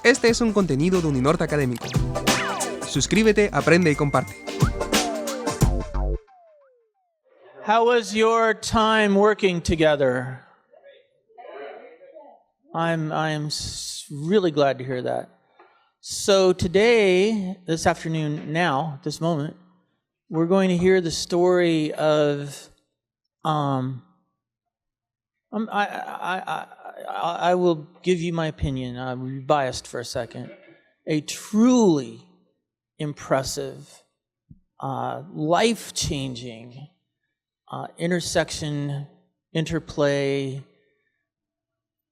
Este es un contenido de Uninorte Académico. Suscríbete, aprende y comparte. How was your time working together? I'm really glad to hear that. So today, this afternoon, now, this moment, we're going to hear the story of, I will give you my opinion. I'll be biased for a second. A truly impressive, life-changing intersection, interplay,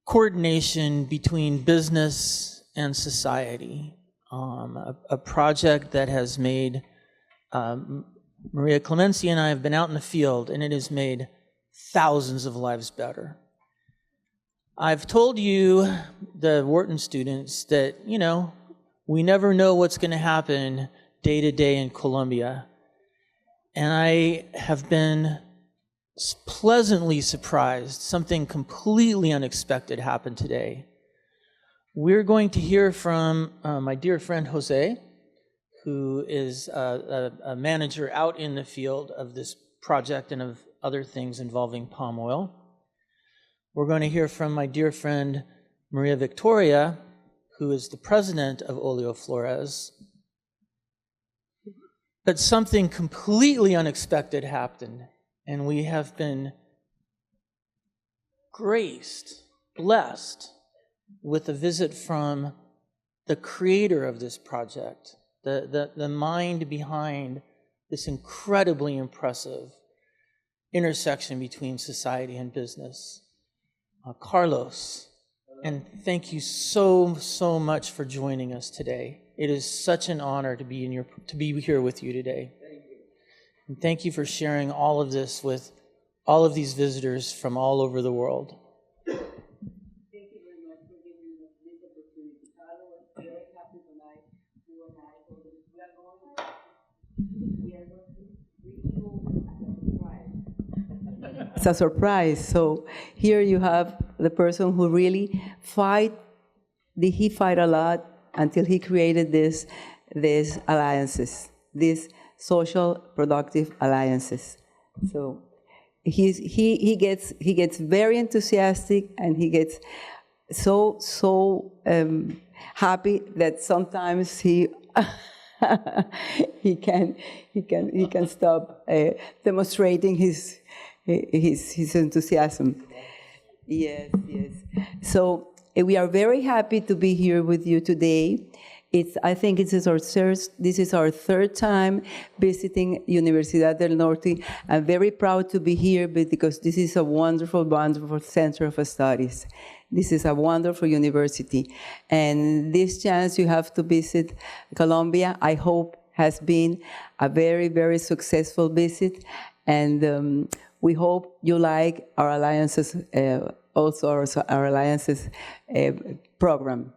coordination between business and society. A project that has made, Maria Clemency and I have been out in the field, and it has made thousands of lives better. I've told you, the Wharton students, that, we never know what's going to happen day to day in Colombia. And I have been pleasantly surprised. Something completely unexpected happened today. We're going to hear from my dear friend Jose, who is a manager out in the field of this project and of other things involving palm oil. We're going to hear from my dear friend Maria Victoria, who is the president of Oleoflores. But something completely unexpected happened, and we have been graced, blessed, with a visit from the creator of this project, the mind behind this incredibly impressive intersection between society and business. Carlos, and thank you so much for joining us today. It is such an honor to be here with you today. Thank you. And thank you for sharing all of this with all of these visitors from all over the world. Thank you very much for giving us this opportunity. Carlos, I'm very happy tonight. You and I, we are going to bring you as a surprise. It's a surprise. So here you have the person who really fight a lot until he created these alliances, these social productive alliances. So he gets very enthusiastic, and he gets so happy that sometimes he can stop demonstrating his enthusiasm. Yes. So we are very happy to be here with you today. I think this is our third time visiting Universidad del Norte. I'm very proud to be here because this is a wonderful, wonderful center of studies. This is a wonderful university. And this chance you have to visit Colombia, I hope, has been a very, very successful visit. And we hope you like our alliances, also our alliances program.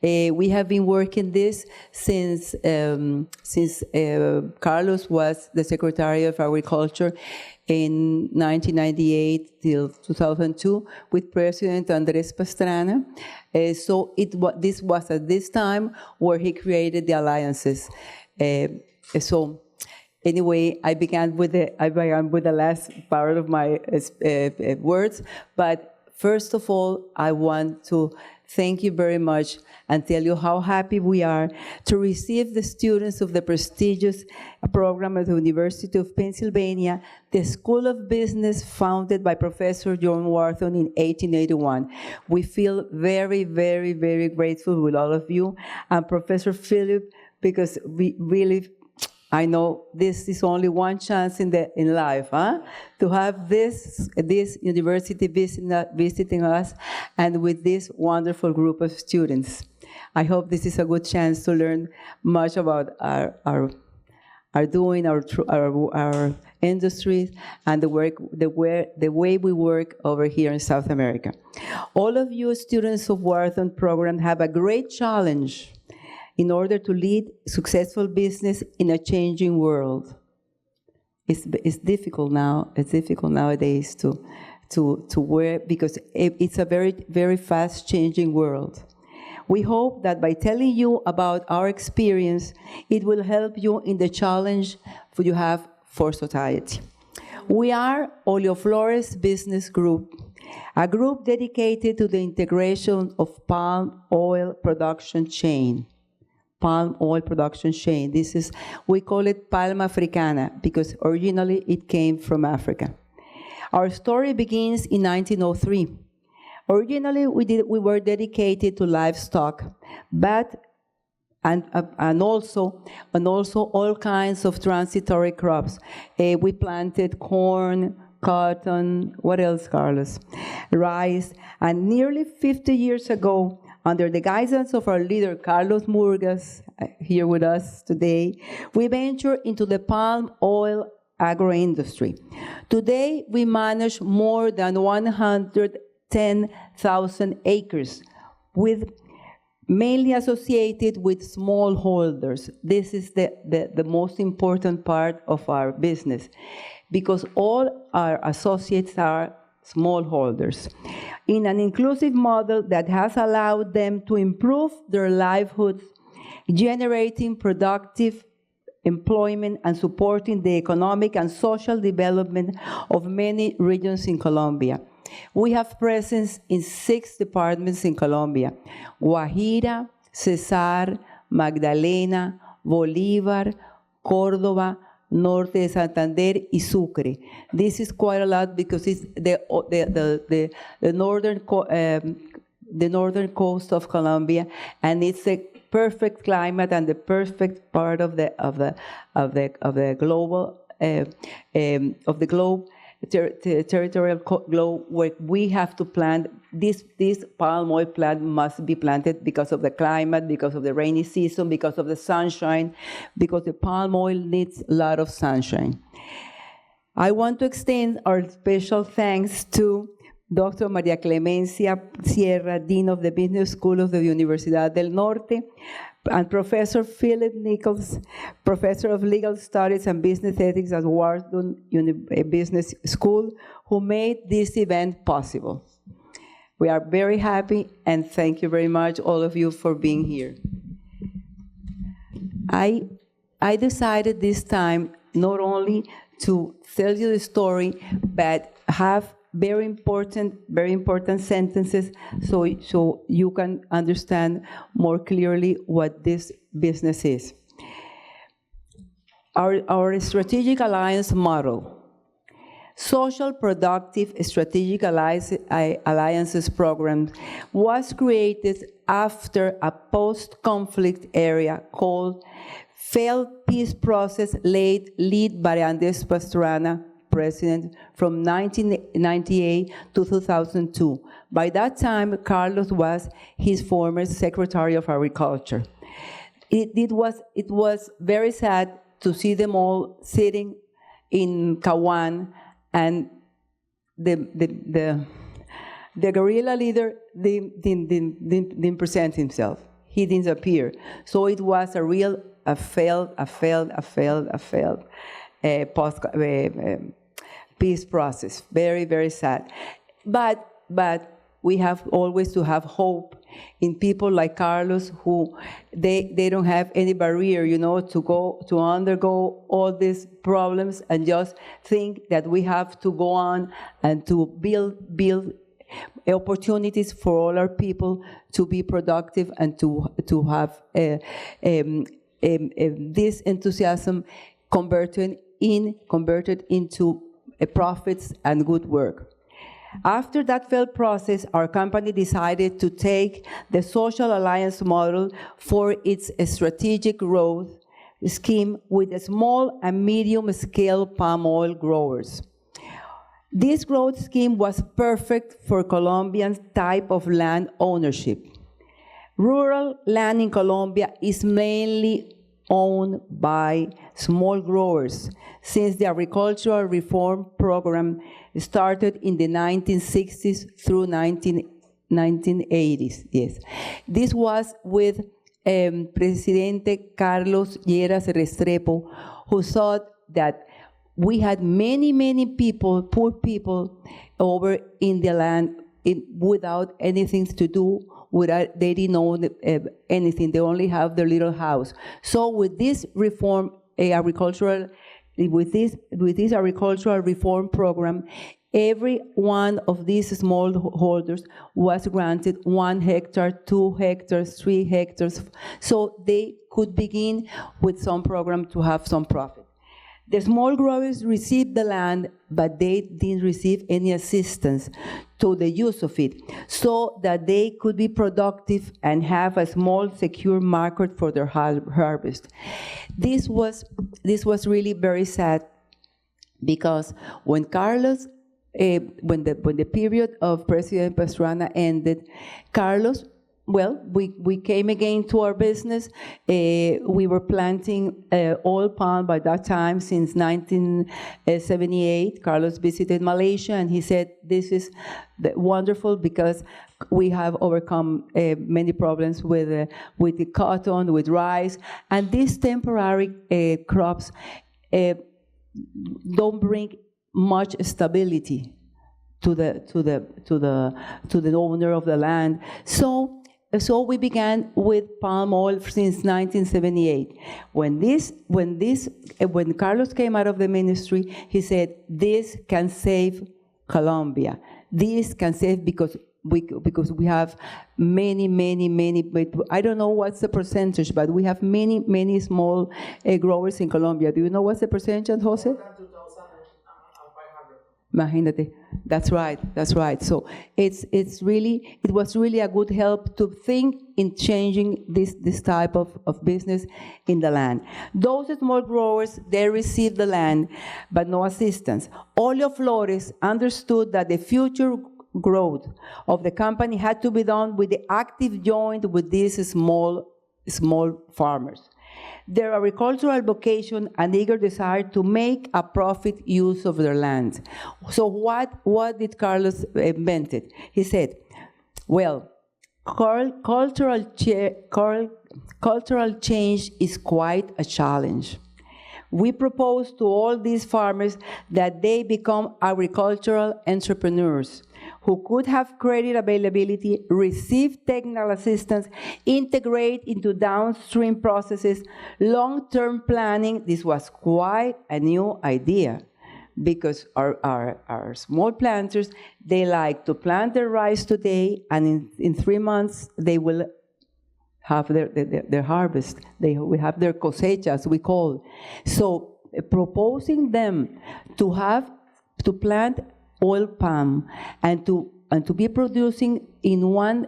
We have been working this since Carlos was the Secretary of Agriculture in 1998 till 2002 with President Andrés Pastrana. So this was at this time where he created the alliances. So anyway, I began with the last part of my words, but first of all, I want to thank you very much and tell you how happy we are to receive the students of the prestigious program at the University of Pennsylvania, the School of Business founded by Professor John Wharton in 1881. We feel very, very, very grateful with all of you and Professor Philip, because we really, I know this is only one chance in life, to have this university visiting us and with this wonderful group of students. I hope this is a good chance to learn much about our industries and the way we work over here in South America. All of you students of Wharton program have a great challenge in order to lead successful business in a changing world. It's difficult now. It's difficult nowadays to work because it's a very, very fast changing world. We hope that by telling you about our experience, it will help you in the challenge you have for society. We are Oleoflores Business Group, a group dedicated to the integration of palm oil production chain. Palm oil production chain. We call it Palma Africana because originally it came from Africa. Our story begins in 1903. Originally, we were dedicated to livestock, but and also all kinds of transitory crops. We planted corn, cotton, what else, Carlos? Rice, and nearly 50 years ago, under the guidance of our leader, Carlos Murgas, here with us today, we ventured into the palm oil agro-industry. Today, we manage more than 110,000 acres, mainly associated with smallholders. This is the most important part of our business, because all our associates are smallholders, in an inclusive model that has allowed them to improve their livelihoods, generating productive employment and supporting the economic and social development of many regions in Colombia. We have presence in 6 departments in Colombia: Guajira, Cesar, Magdalena, Bolívar, Córdoba, Norte de Santander, y Sucre. This is quite a lot because it's the northern coast of Colombia, and it's a perfect climate and the perfect part of the territorial globe, where we have to plant this palm oil plant must be planted because of the climate, because of the rainy season, because of the sunshine, because the palm oil needs a lot of sunshine. I want to extend our special thanks to Dr. María Clemencia Sierra, Dean of the Business School of the Universidad del Norte, and Professor Philip Nichols, Professor of Legal Studies and Business Ethics at Wharton Business School, who made this event possible. We are very happy, and thank you very much, all of you, for being here. I decided this time not only to tell you the story, but have very important sentences so you can understand more clearly what this business is. Our strategic alliance model. Social Productive Strategic Alliances Program was created after a post-conflict area called Failed Peace Process led by Andrés Pastrana, president, from 1998 to 2002. By that time, Carlos was his former Secretary of Agriculture. It was very sad to see them all sitting in Caguán, and the guerrilla leader didn't present himself. He didn't appear. So it was a failed peace process. Very, very sad. But we have always to have hope in people like Carlos, who they don't have any barrier, to undergo all these problems and just think that we have to go on and to build opportunities for all our people to be productive and to have this enthusiasm converted into profits and good work. After that failed process, our company decided to take the social alliance model for its strategic growth scheme with small and medium-scale palm oil growers. This growth scheme was perfect for Colombian type of land ownership. Rural land in Colombia is mainly owned by small growers, since the agricultural reform program started in the 1960s through 1980s. Yes, this was with Presidente Carlos Lleras Restrepo, who thought that we had many people, poor people, over in the land without anything to do they didn't know anything. They only have their little house. So with this reform, with this agricultural reform program, every one of these smallholders was granted 1 hectare, 2 hectares, 3 hectares, so they could begin with some program to have some profit. The small growers received the land, but they didn't receive any assistance to the use of it, so that they could be productive and have a small, secure market for their harvest. This was really very sad, because when Carlos, when the period of President Pastrana ended, Carlos, well, we came again to our business. We were planting oil palm by that time since 1978. Carlos visited Malaysia, and he said, this is wonderful because we have overcome many problems with the cotton, with rice, and these temporary crops don't bring much stability to the owner of the land. So we began with palm oil since 1978. When Carlos came out of the ministry, he said, "This can save Colombia. This can save because we have many. I don't know what's the percentage, but we have many small growers in Colombia. Do you know what's the percentage, Jose? Imagínate. That's right. So it was really a good help to think in changing this type of business in the land. Those small growers, they received the land, but no assistance. Oleoflores understood that the future growth of the company had to be done with the active joint with these small farmers. Their agricultural vocation and eager desire to make a profit use of their land. So what did Carlos invented? He said, well, cultural change is quite a challenge. We propose to all these farmers that they become agricultural entrepreneurs who could have credit availability, receive technical assistance, integrate into downstream processes, long-term planning. This was quite a new idea, because our small planters, they like to plant their rice today, and in 3 months they will have their harvest. They will have their cosecha, as we call. So proposing them to plant oil palm and to be producing in one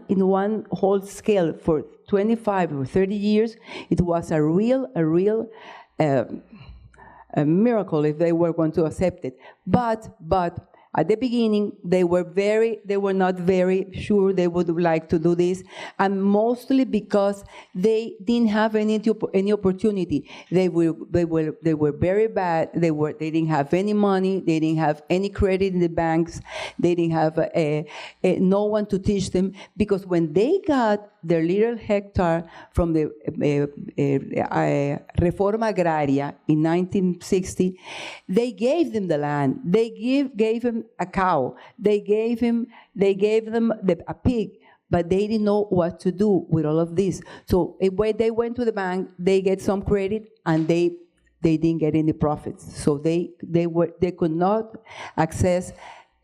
whole scale for 25 or 30 years, it was a real miracle if they were going to accept it. But at the beginning, they were not very sure they would like to do this, and mostly because they didn't have any opportunity. They were very bad. They didn't have any money. They didn't have any credit in the banks. They didn't have no one to teach them, because when they got their little hectare from the Reforma Agraria in 1960, they gave them the land. They gave them a cow. They gave them a pig, but they didn't know what to do with all of this. So when they went to the bank, they get some credit, and they didn't get any profits. So they could not access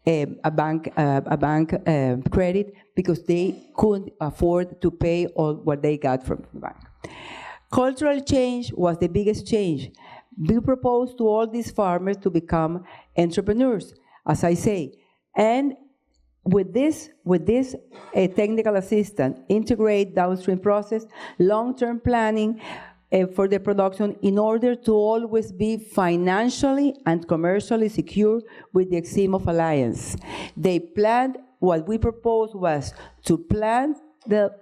a bank credit, because they couldn't afford to pay all what they got from the bank. Cultural change was the biggest change. We proposed to all these farmers to become entrepreneurs, as I say, and with this technical assistance, integrate downstream process, long-term planning for the production, in order to always be financially and commercially secure with the Exim of Alliance. They planned. What we proposed was to plant the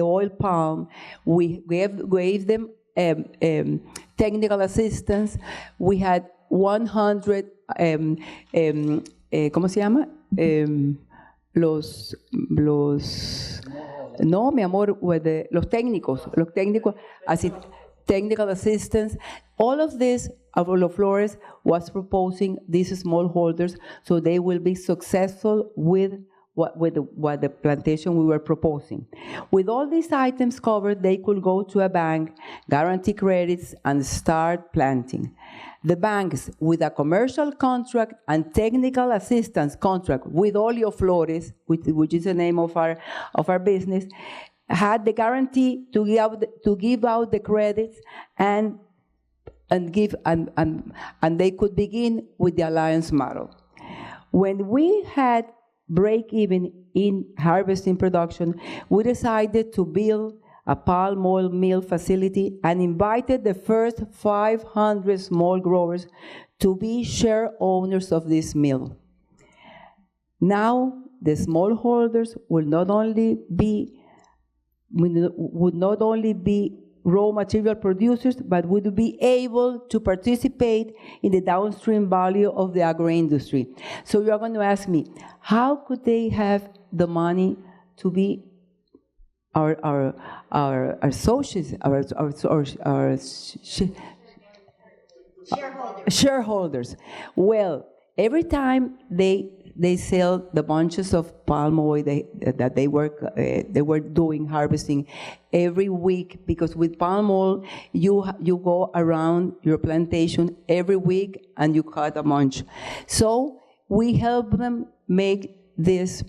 oil palm. We gave them technical assistance. We had 100 ¿cómo se llama? No, mi amor, los técnicos, así, technical assistance. All of this, Oleoflores was proposing these smallholders, so they will be successful with what the plantation we were proposing. With all these items covered, they could go to a bank, guarantee credits, and start planting. The banks, with a commercial contract and technical assistance contract with Oleoflores, which is the name of our business, had the guarantee to give out the credits and they could begin with the alliance model. When we had break even in harvesting production, we decided to build a palm oil mill facility and invited the first 500 small growers to be share owners of this mill. Now, the smallholders would not only be raw material producers, but would be able to participate in the downstream value of the agro-industry. So you're going to ask me, how could they have the money to be our associates, our shareholders? Well, every time they sell the bunches of palm oil that they were doing harvesting every week, because with palm oil you go around your plantation every week and you cut a bunch. So we help them make this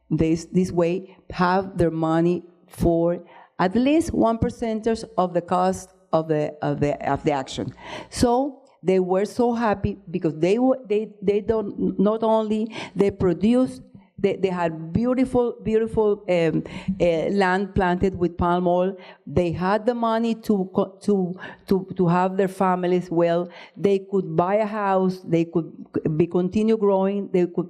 way, have their money for at least 1% of the cost of the action. So they were so happy because they don't not only they produced, they had beautiful land planted with palm oil. They had the money to have their families well. They could buy a house. They could continue growing. They could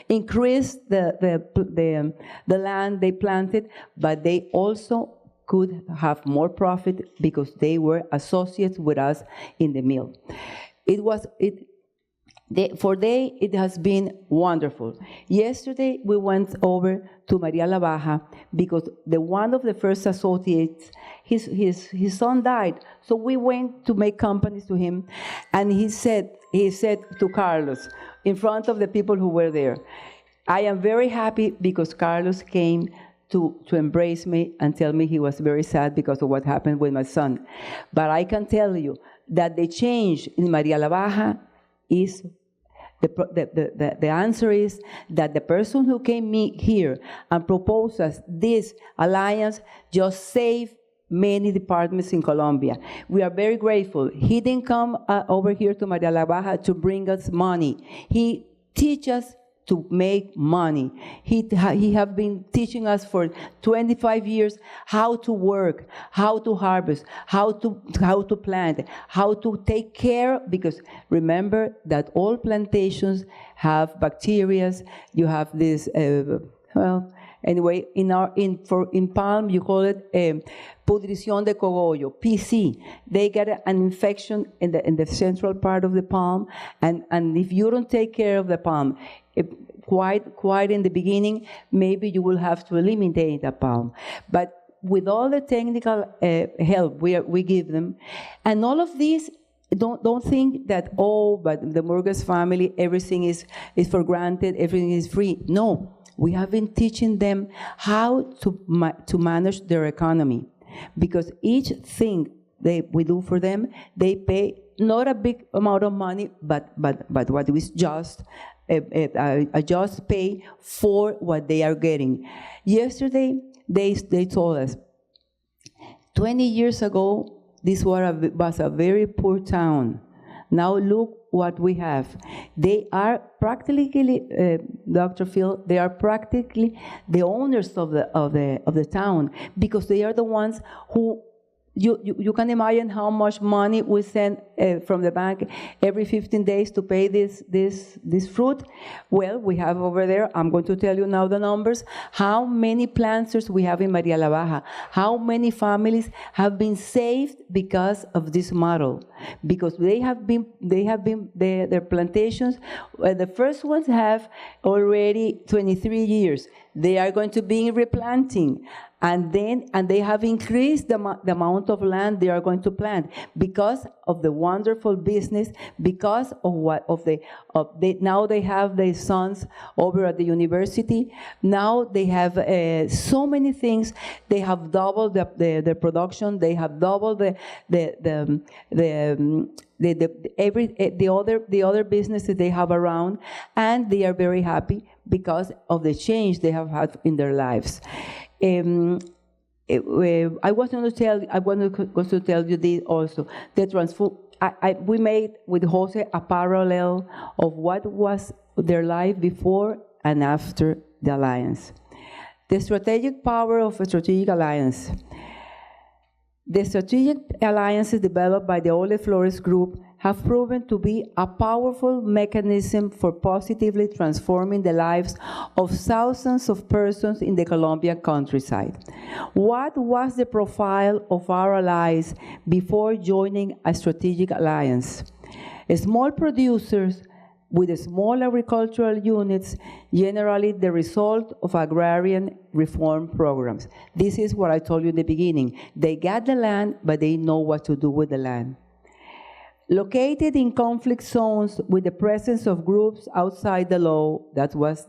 increase the land they planted, but they also could have more profit because they were associates with us in the mill. For them, it has been wonderful. Yesterday, we went over to María La Baja because one of the first associates, his son died. So we went to make companies to him, and he said to Carlos, in front of the people who were there, I am very happy because Carlos came to embrace me and tell me he was very sad because of what happened with my son. But I can tell you that the change in María La Baja is, the answer is that the person who came here and proposed us this alliance just saved many departments in Colombia. We are very grateful. He didn't come over here to María La Baja to bring us money. He teaches us to make money. He have been teaching us for 25 years how to work, how to harvest, how to plant, how to take care, because remember that all plantations have bacteria. You have this, anyway, in palm you call it pudrición de cogollo, PC. They get an infection in the central part of the palm, and if you don't take care of the palm, quite in the beginning, maybe you will have to eliminate the palm. But with all the technical help we give them, and all of these, don't think that, but the Murgas family, everything is for granted, everything is free. No, we have been teaching them how to manage their economy, because each thing we do for them, they pay not a big amount of money, but what is just a just pay for what they are getting. Yesterday, they told us, 20 years ago, this was a very poor town. Now look what we have. They are practically, Dr. Phil, they are practically the owners of the town, because they are the ones who, you can imagine how much money we send from the bank every 15 days to pay this fruit. Well, we have over there, I'm going to tell you now the numbers, how many planters we have in María La Baja, how many families have been saved because of this model, because their plantations, the first ones have already 23 years. They are going to be replanting. And they have increased the amount of land they are going to plant because of the wonderful business, because of now they have their sons over at the university. Now they have so many things. They have doubled the production. They have doubled the other businesses they have around, and they are very happy because of the change they have had in their lives. I was going to tell you this also. We made with Jose a parallel of what was their life before and after the alliance. The strategic power of a strategic alliance. The strategic alliances developed by the Oleoflores group have proven to be a powerful mechanism for positively transforming the lives of thousands of persons in the Colombian countryside. What was the profile of our allies before joining a strategic alliance? Small producers with small agricultural units, generally the result of agrarian reform programs. This is what I told you in the beginning. They got the land, but they know what to do with the land. Located in conflict zones with the presence of groups outside the law, that was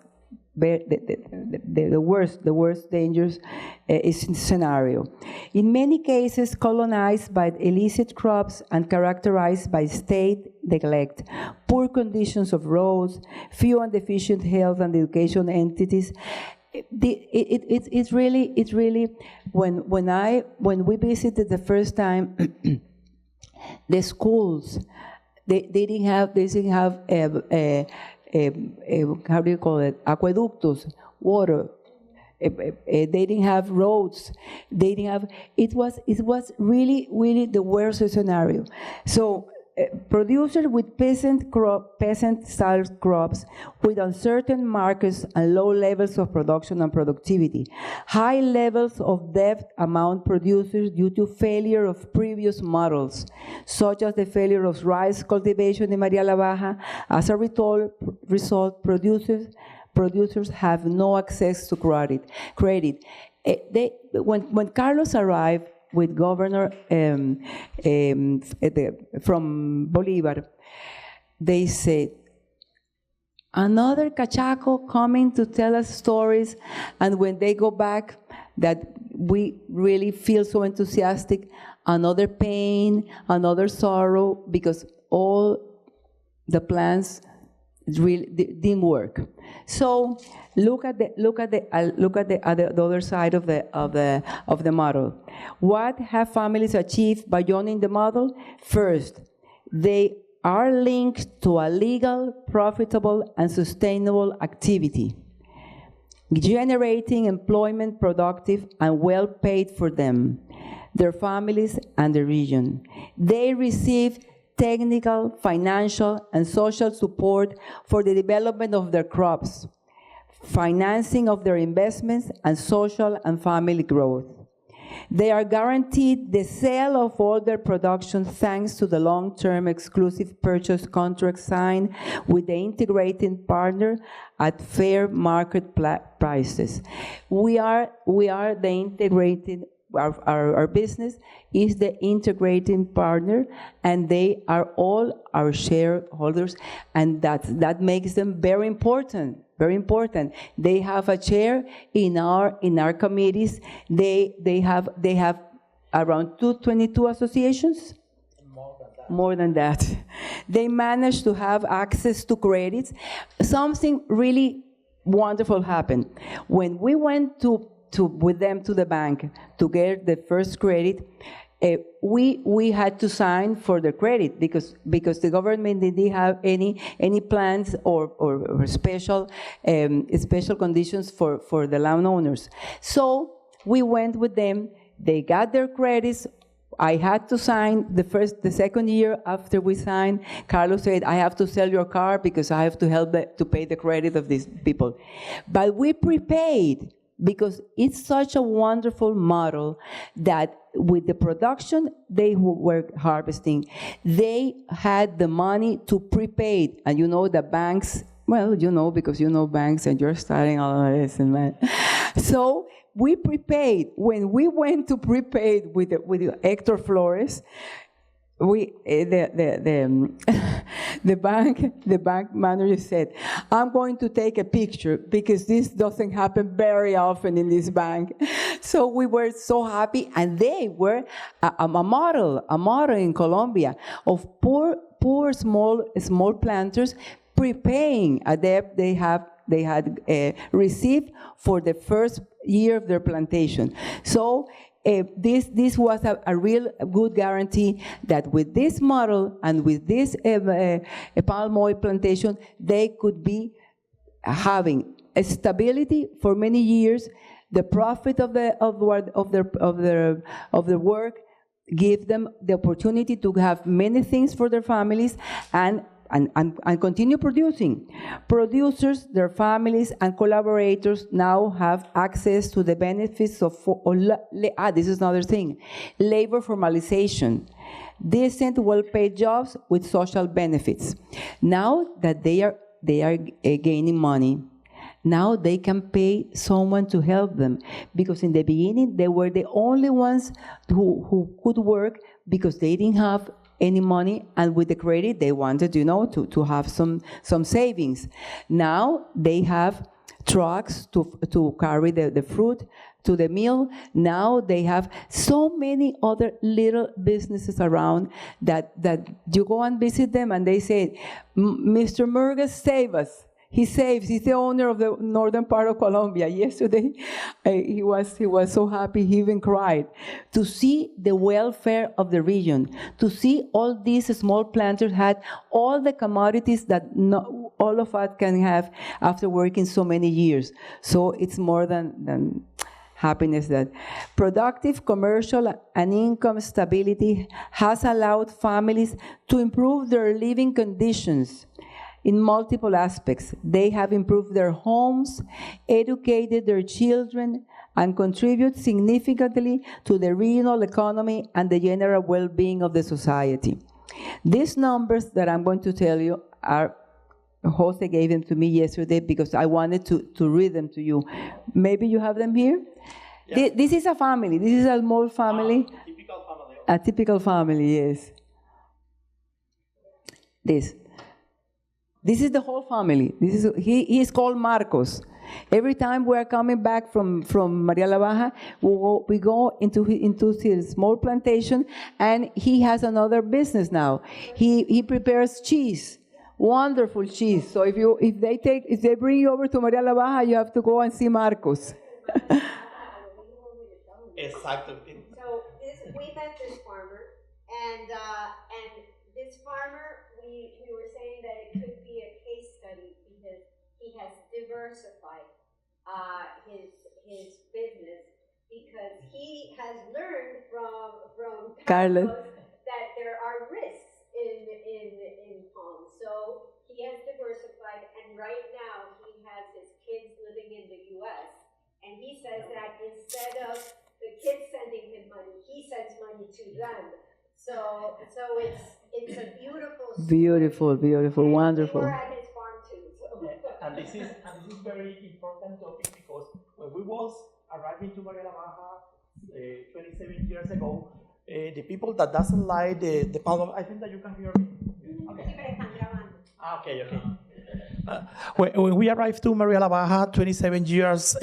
the worst dangerous scenario. In many cases, colonized by illicit crops and characterized by state neglect, poor conditions of roads, few and deficient health and education entities. It's really when we visited the first time. The schools, they didn't have how do you call it, aqueductos, water. They didn't have roads. They didn't have. It was really the worst scenario. So producers with peasant-style crops, with uncertain markets and low levels of production and productivity, high levels of debt among producers due to failure of previous models, such as the failure of rice cultivation in María la Baja. As a result, producers have no access to credit. When Carlos arrived with Governor from Bolivar, they said, another Cachaco coming to tell us stories, and when they go back, that we really feel so enthusiastic, another pain, another sorrow, because all the plans really didn't work. So look at the other side of the model. What have families achieved by joining the model? First, they are linked to a legal, profitable, and sustainable activity, generating employment productive and well paid for them, their families, and the region. They receive technical, financial, and social support for the development of their crops, financing of their investments, and social and family growth. They are guaranteed the sale of all their production thanks to the long-term exclusive purchase contract signed with the integrating partner at fair market prices. We are the integrated. Our business is the integrating partner, and they are all our shareholders, and that makes them very important. Very important. They have a chair in our committees. They have around 222 associations. More than that. They manage to have access to credits. Something really wonderful happened when we went with them to the bank to get the first credit. We had to sign for the credit because the government didn't have any plans or special conditions for the landowners. So we went with them. They got their credits. I had to sign the second year after we signed. Carlos said, I have to sell your car because I have to help to pay the credit of these people. But we prepaid, because it's such a wonderful model that with the production they were harvesting, they had the money to prepay. And you know the banks Well, you know, because you know banks and you're studying all of this, and man. So we prepaid. When we went to prepaid with Hector Flores, the bank manager said, "I'm going to take a picture because this doesn't happen very often in this bank." So we were so happy, and they were a model in Colombia of poor small planters prepaying a debt they had received for the first year of their plantation. So this was a real good guarantee that with this model and with this palm oil plantation, they could be having a stability for many years. The profit of their work give them the opportunity to have many things for their families and continue producing. Producers, their families, and collaborators now have access to the benefits of, this is another thing, labor formalization, decent, well-paid jobs with social benefits. Now that they are gaining money, now they can pay someone to help them, because in the beginning they were the only ones who could work because they didn't have any money, and with the credit they wanted, to have some savings. Now they have trucks to carry the fruit to the mill. Now they have so many other little businesses around that you go and visit them and they say, "Mr. Murgas, save us." He saves. He's the owner of the northern part of Colombia. Yesterday, he was so happy, he even cried. To see the welfare of the region, to see all these small planters had all the commodities that all of us can have after working so many years. So it's more than happiness. That productive commercial and income stability has allowed families to improve their living conditions in multiple aspects. They have improved their homes, educated their children, and contribute significantly to the regional economy and the general well-being of the society. These numbers that I'm going to tell you are, Jose gave them to me yesterday because I wanted to read them to you. Maybe you have them here? Yeah. This is a family. This is a small family. A typical family. A typical family, yes. This is the whole family. He is called Marcos. Every time we are coming back from María la Baja, we go into his small plantation, and he has another business now. He prepares cheese, wonderful cheese. So if they bring you over to María la Baja, you have to go and see Marcos. Exactly. So we met this farmer, and this farmer, we were saying that it could be a case study because he has diversified his business, because he has learned from Carlos that there are risks in palm. So he has diversified, and right now he has his kids living in the U.S. And he says that instead of the kids sending him money, he sends money to them. So it's a beautiful story. Beautiful, wonderful. We were at his farm too. So. And this is very important topic, because when we was arriving to María la Baja 27 years ago, the people that doesn't like the palm, I think that you can hear me. Okay. When we arrived to María la Baja 27 years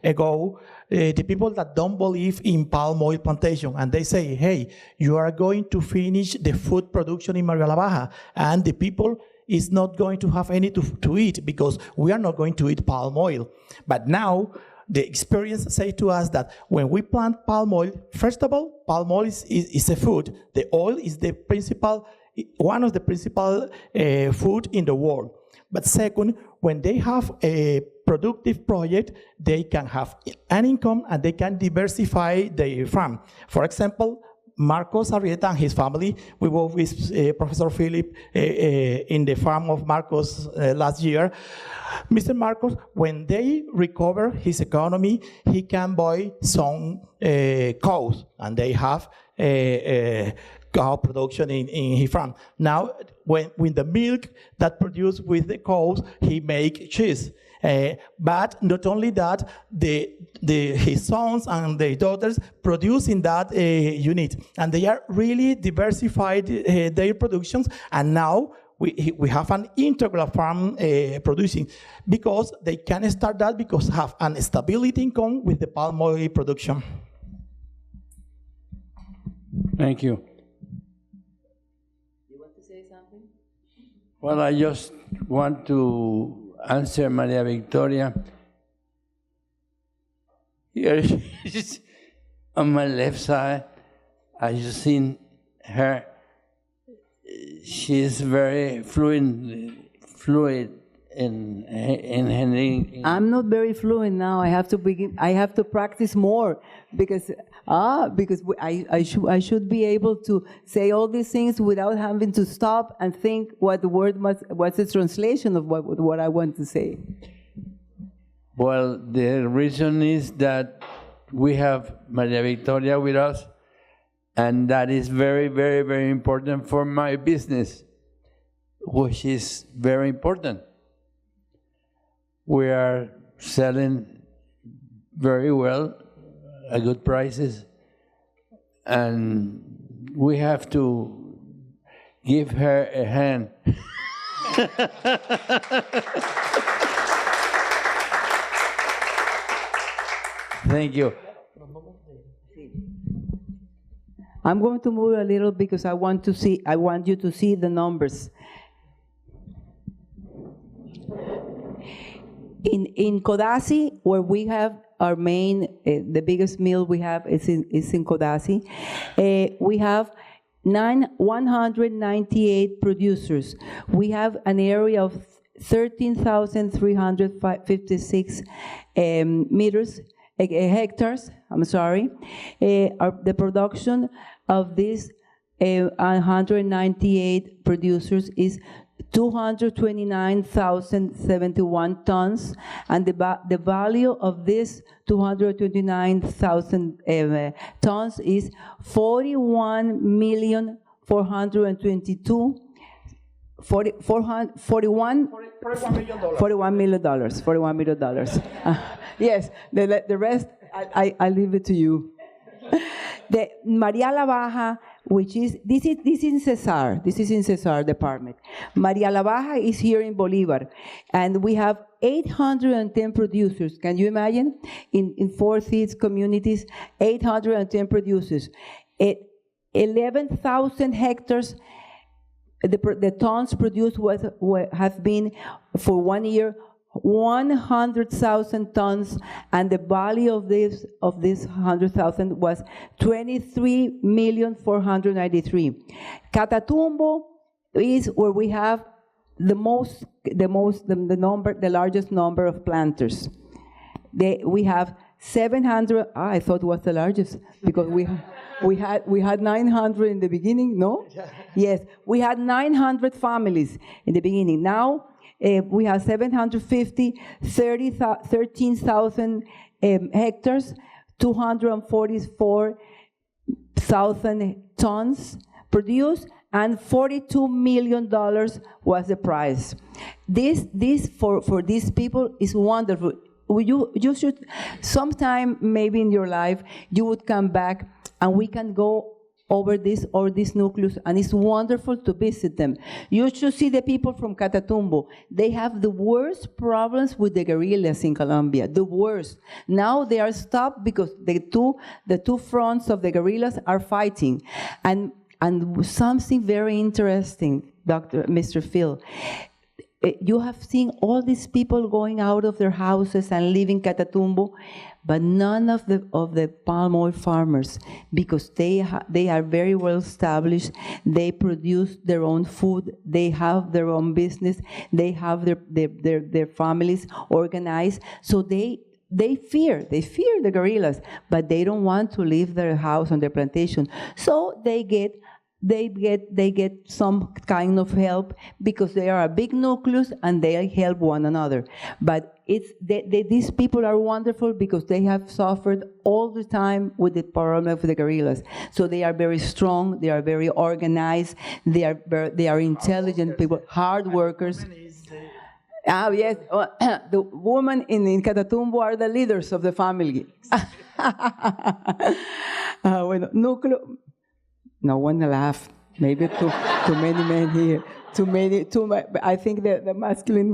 ago, the people that don't believe in palm oil plantation, and they say, hey, you are going to finish the food production in María la Baja, and the people is not going to have any to eat, because we are not going to eat palm oil. But now, the experience say to us that when we plant palm oil, first of all, palm oil is a food. The oil is one of the principal food in the world. But second, when they have a productive project, they can have an income and they can diversify their farm. For example, Marcos Arrieta and his family, we were with Professor Philip in the farm of Marcos last year. Mr. Marcos, when they recover his economy, he can buy some cows, and they have cow production in his farm. Now, when the milk that produced with the cows, he make cheese. But not only that, his sons and their daughters produce in that unit, and they are really diversified their productions. And now we have an integral farm producing, because they can start that because have an stability income with the palm oil production. Thank you. You want to say something? Well, I just want to answer Maria Victoria. Here she's on my left side. I just seen her. She's very fluid in handling. I'm not very fluent now. I have to practice more because I should be able to say all these things without having to stop and think what the word what's the translation of what I want to say. Well, the reason is that we have Maria Victoria with us, and that is very, very, very important for my business, which is very important. We are selling very well at good prices, and we have to give her a hand. Thank you. I'm going to move a little because I want you to see the numbers. In Codazzi, where we have our main, the biggest mill we have is in Codazzi. We have 198 producers. We have an area of 13,356 hectares. I'm sorry. The production of these 198 producers is 229,071 tons, and the value of this 229,000 tons is $41,422,000. $41 million. Yes, the rest I leave it to you. The María la Baja, which is this is in Cesar. This is in Cesar department. María la Baja is here in Bolívar, and we have 810 producers. Can you imagine? In 4 seats communities, 810 producers. 11,000 hectares. The tons produced have been for 1 year 100,000 tons, and the value of this 100,000 was 23,493,000. Catatumbo is where we have the largest number of planters. We have 700. I thought it was the largest because we had 900 in the beginning. No, yes, we had 900 families in the beginning. Now. We have 750, 13,000 hectares, 244,000 tons produced, and $42 million was the price. This for these people is wonderful. You should, sometime maybe in your life, you would come back and we can go over this nucleus, and it's wonderful to visit them. You should see the people from Catatumbo. They have the worst problems with the guerrillas in Colombia, the worst. Now they are stopped because the two fronts of the guerrillas are fighting. And something very interesting, Mr. Phil. You have seen all these people going out of their houses and leaving Catatumbo, but none of the palm oil farmers, because they are very well established. They produce their own food. They have their own business. They have their families organized. So they fear the guerrillas, but they don't want to leave their house on their plantation. So they get they get some kind of help because they are a big nucleus and they help one another. But these people are wonderful because they have suffered all the time with the problem of the guerrillas. So they are very strong, they are very organized, they are intelligent people, hard workers. Yes, the women in Catatumbo are the leaders of the family. Bueno, núcleo. No one laughed. Maybe too many men here. I think the masculine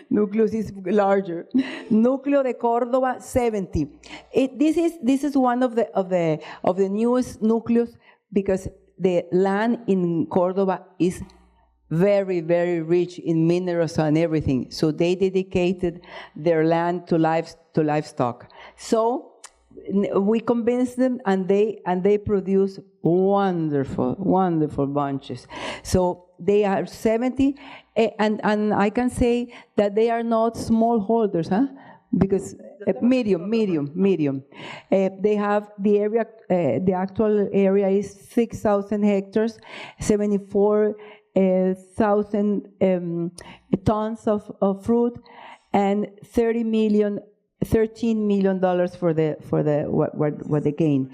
nucleus is larger. Núcleo de Córdoba, 70. This is one of the newest nucleus because the land in Córdoba is very, very rich in minerals and everything. So they dedicated their land to livestock. So we convinced them, and they produce wonderful, wonderful bunches. So they are 70, and I can say that they are not small holders, huh? Because medium. They have the area. The actual area is 6,000 hectares, 74,000 tons of fruit, and $13 million for what they gain.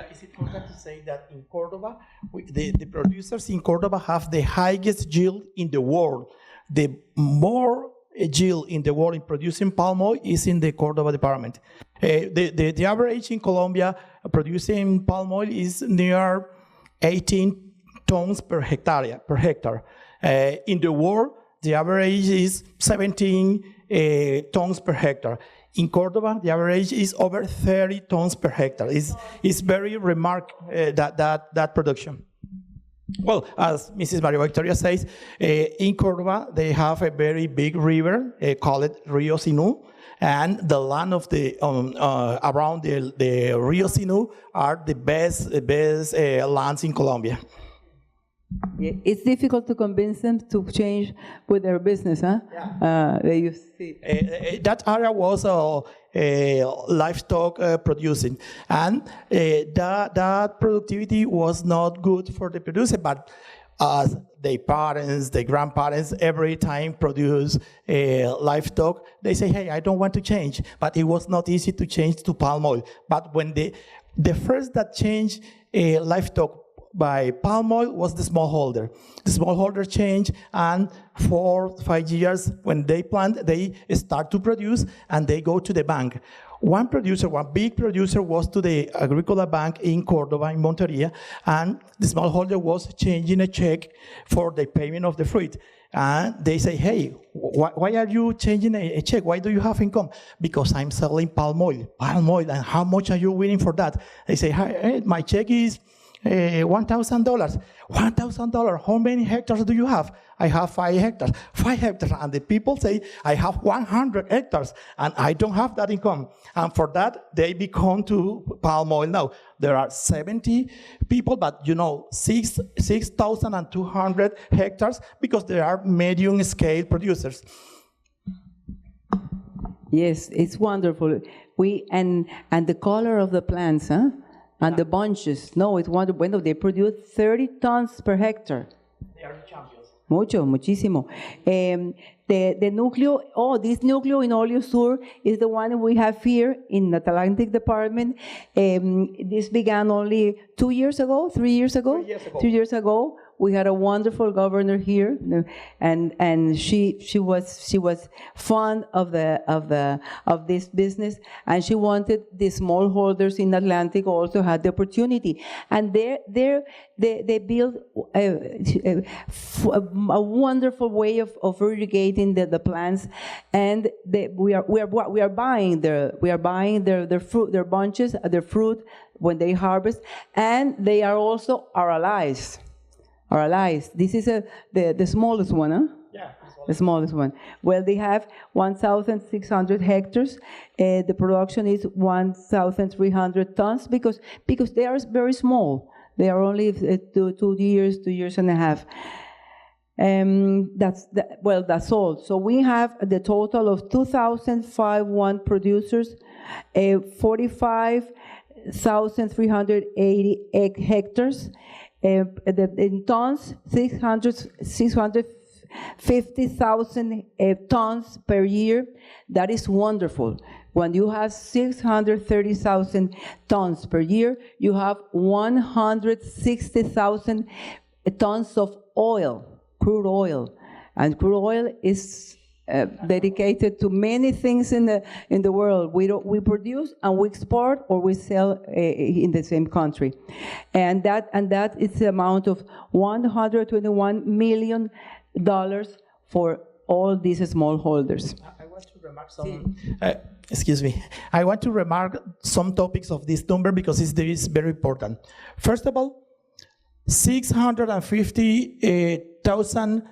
It's important to say that in Córdoba, the producers in Córdoba have the highest yield in the world. The more yield in the world in producing palm oil is in the Córdoba department. The average in Colombia producing palm oil is near 18 tons per hectare. In the world, the average is 17 tons per hectare. In Córdoba, the average is over 30 tons per hectare. It's very remarkable that production. Well, as Mrs. Maria Victoria says, in Córdoba, they have a very big river called Rio Sinú, and the land of the around the Rio Sinú are the best lands in Colombia. It's difficult to convince them to change with their business, huh? Yeah. They used to see. That area was livestock producing, and that productivity was not good for the producer, but the parents, the grandparents, every time produce livestock, they say, hey, I don't want to change, but it was not easy to change to palm oil. But when the first that changed livestock by palm oil was the smallholder. The smallholder changed, and 4 or 5 years when they plant, they start to produce, and they go to the bank. One big producer was to the Agricola Bank in Córdoba, in Monteria, and the smallholder was changing a check for the payment of the fruit. And they say, hey, why are you changing a check? Why do you have income? Because I'm selling palm oil, and how much are you winning for that? They say, hey, my check is $1,000. $1,000. How many hectares do you have? I have 5 hectares. 5 hectares. And the people say, I have 100 hectares, and I don't have that income. And for that, they become to palm oil now. There are 70 people, but 6,200 hectares because there are medium scale producers. Yes, it's wonderful. And the color of the plants, huh? And the bunches, no, it's wonderful. Bueno, they produce 30 tons per hectare. They are the champions. Muchísimo. The núcleo, this núcleo in Oleoflores is the one we have here in the Atlantic department. This began only 2 years ago, 3 years ago? 3 years ago. We had a wonderful governor here, and she was fond of this business, and she wanted the smallholders in Atlantic also had the opportunity, and they built a wonderful way of irrigating the plants, and we are buying their fruit, their bunches, their fruit when they harvest, and they are also our allies. This is the smallest one, huh? Yeah. The smallest one. Well, they have 1,600 hectares. The production is 1,300 tons because they are very small. They are only 2 years and a half. That's all. So we have the total of 2,051 producers, 45,380 hectares. In tons, 650,000 tons per year. That is wonderful. When you have 630,000 tons per year, you have 160,000 tons of oil, crude oil. And crude oil is dedicated to many things in the world. We produce and we export or we sell in the same country, and that is the amount of $121 million for all these smallholders. I want to remark some. Excuse me. I want to remark some topics of this number because it is very important. First of all, 650,000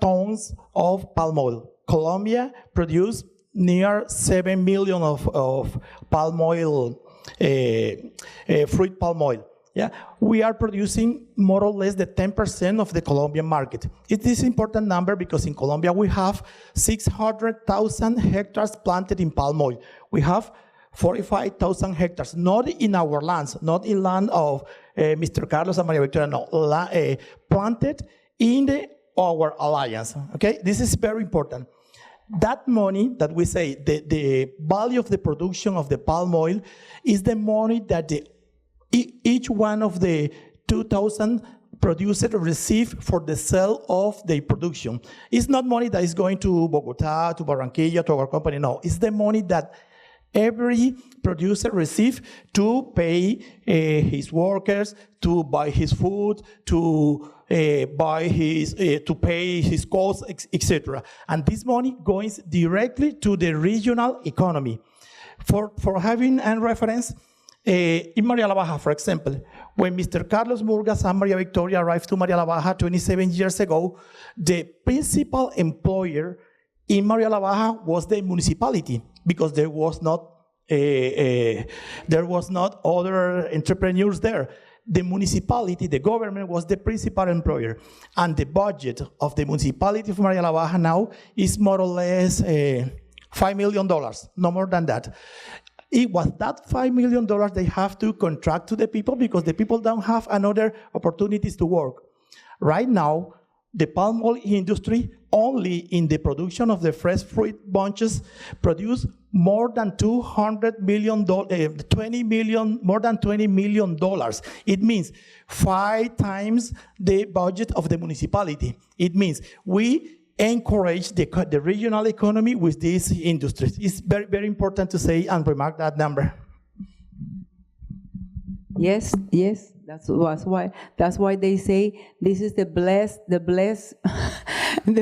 tons of palm oil. Colombia produced near 7 million of palm oil, fruit palm oil. Yeah, we are producing more or less the 10% of the Colombian market. It is an important number because in Colombia we have 600,000 hectares planted in palm oil. We have 45,000 hectares, not in our lands, not in land of Mr. Carlos and Maria Victoria, no, planted in our alliance, okay? This is very important. That money that we say, the value of the production of the palm oil is the money that each one of the 2,000 producers receive for the sale of their production. It's not money that is going to Bogota, to Barranquilla, to our company, no. It's the money that every producer receives to pay his workers, to buy his food, to buy his, to pay his costs, etc. And this money goes directly to the regional economy. For having a reference, in María la Baja, for example, when Mr. Carlos Murgas and Maria Victoria arrived to María la Baja 27 years ago, the principal employer in María la Baja was the municipality, because there was not other entrepreneurs there. The municipality, the government, was the principal employer, and the budget of the municipality of María la Baja now is more or less $5 million, no more than that. It was that $5 million they have to contract to the people because the people don't have another opportunities to work. Right now, the palm oil industry, only in the production of the fresh fruit bunches, produce more than $20 million. It means 5 times the budget of the municipality. It means we encourage the regional economy with these industries. It's very, very important to say and remark that number. Yes, that's why they say this is the blessed the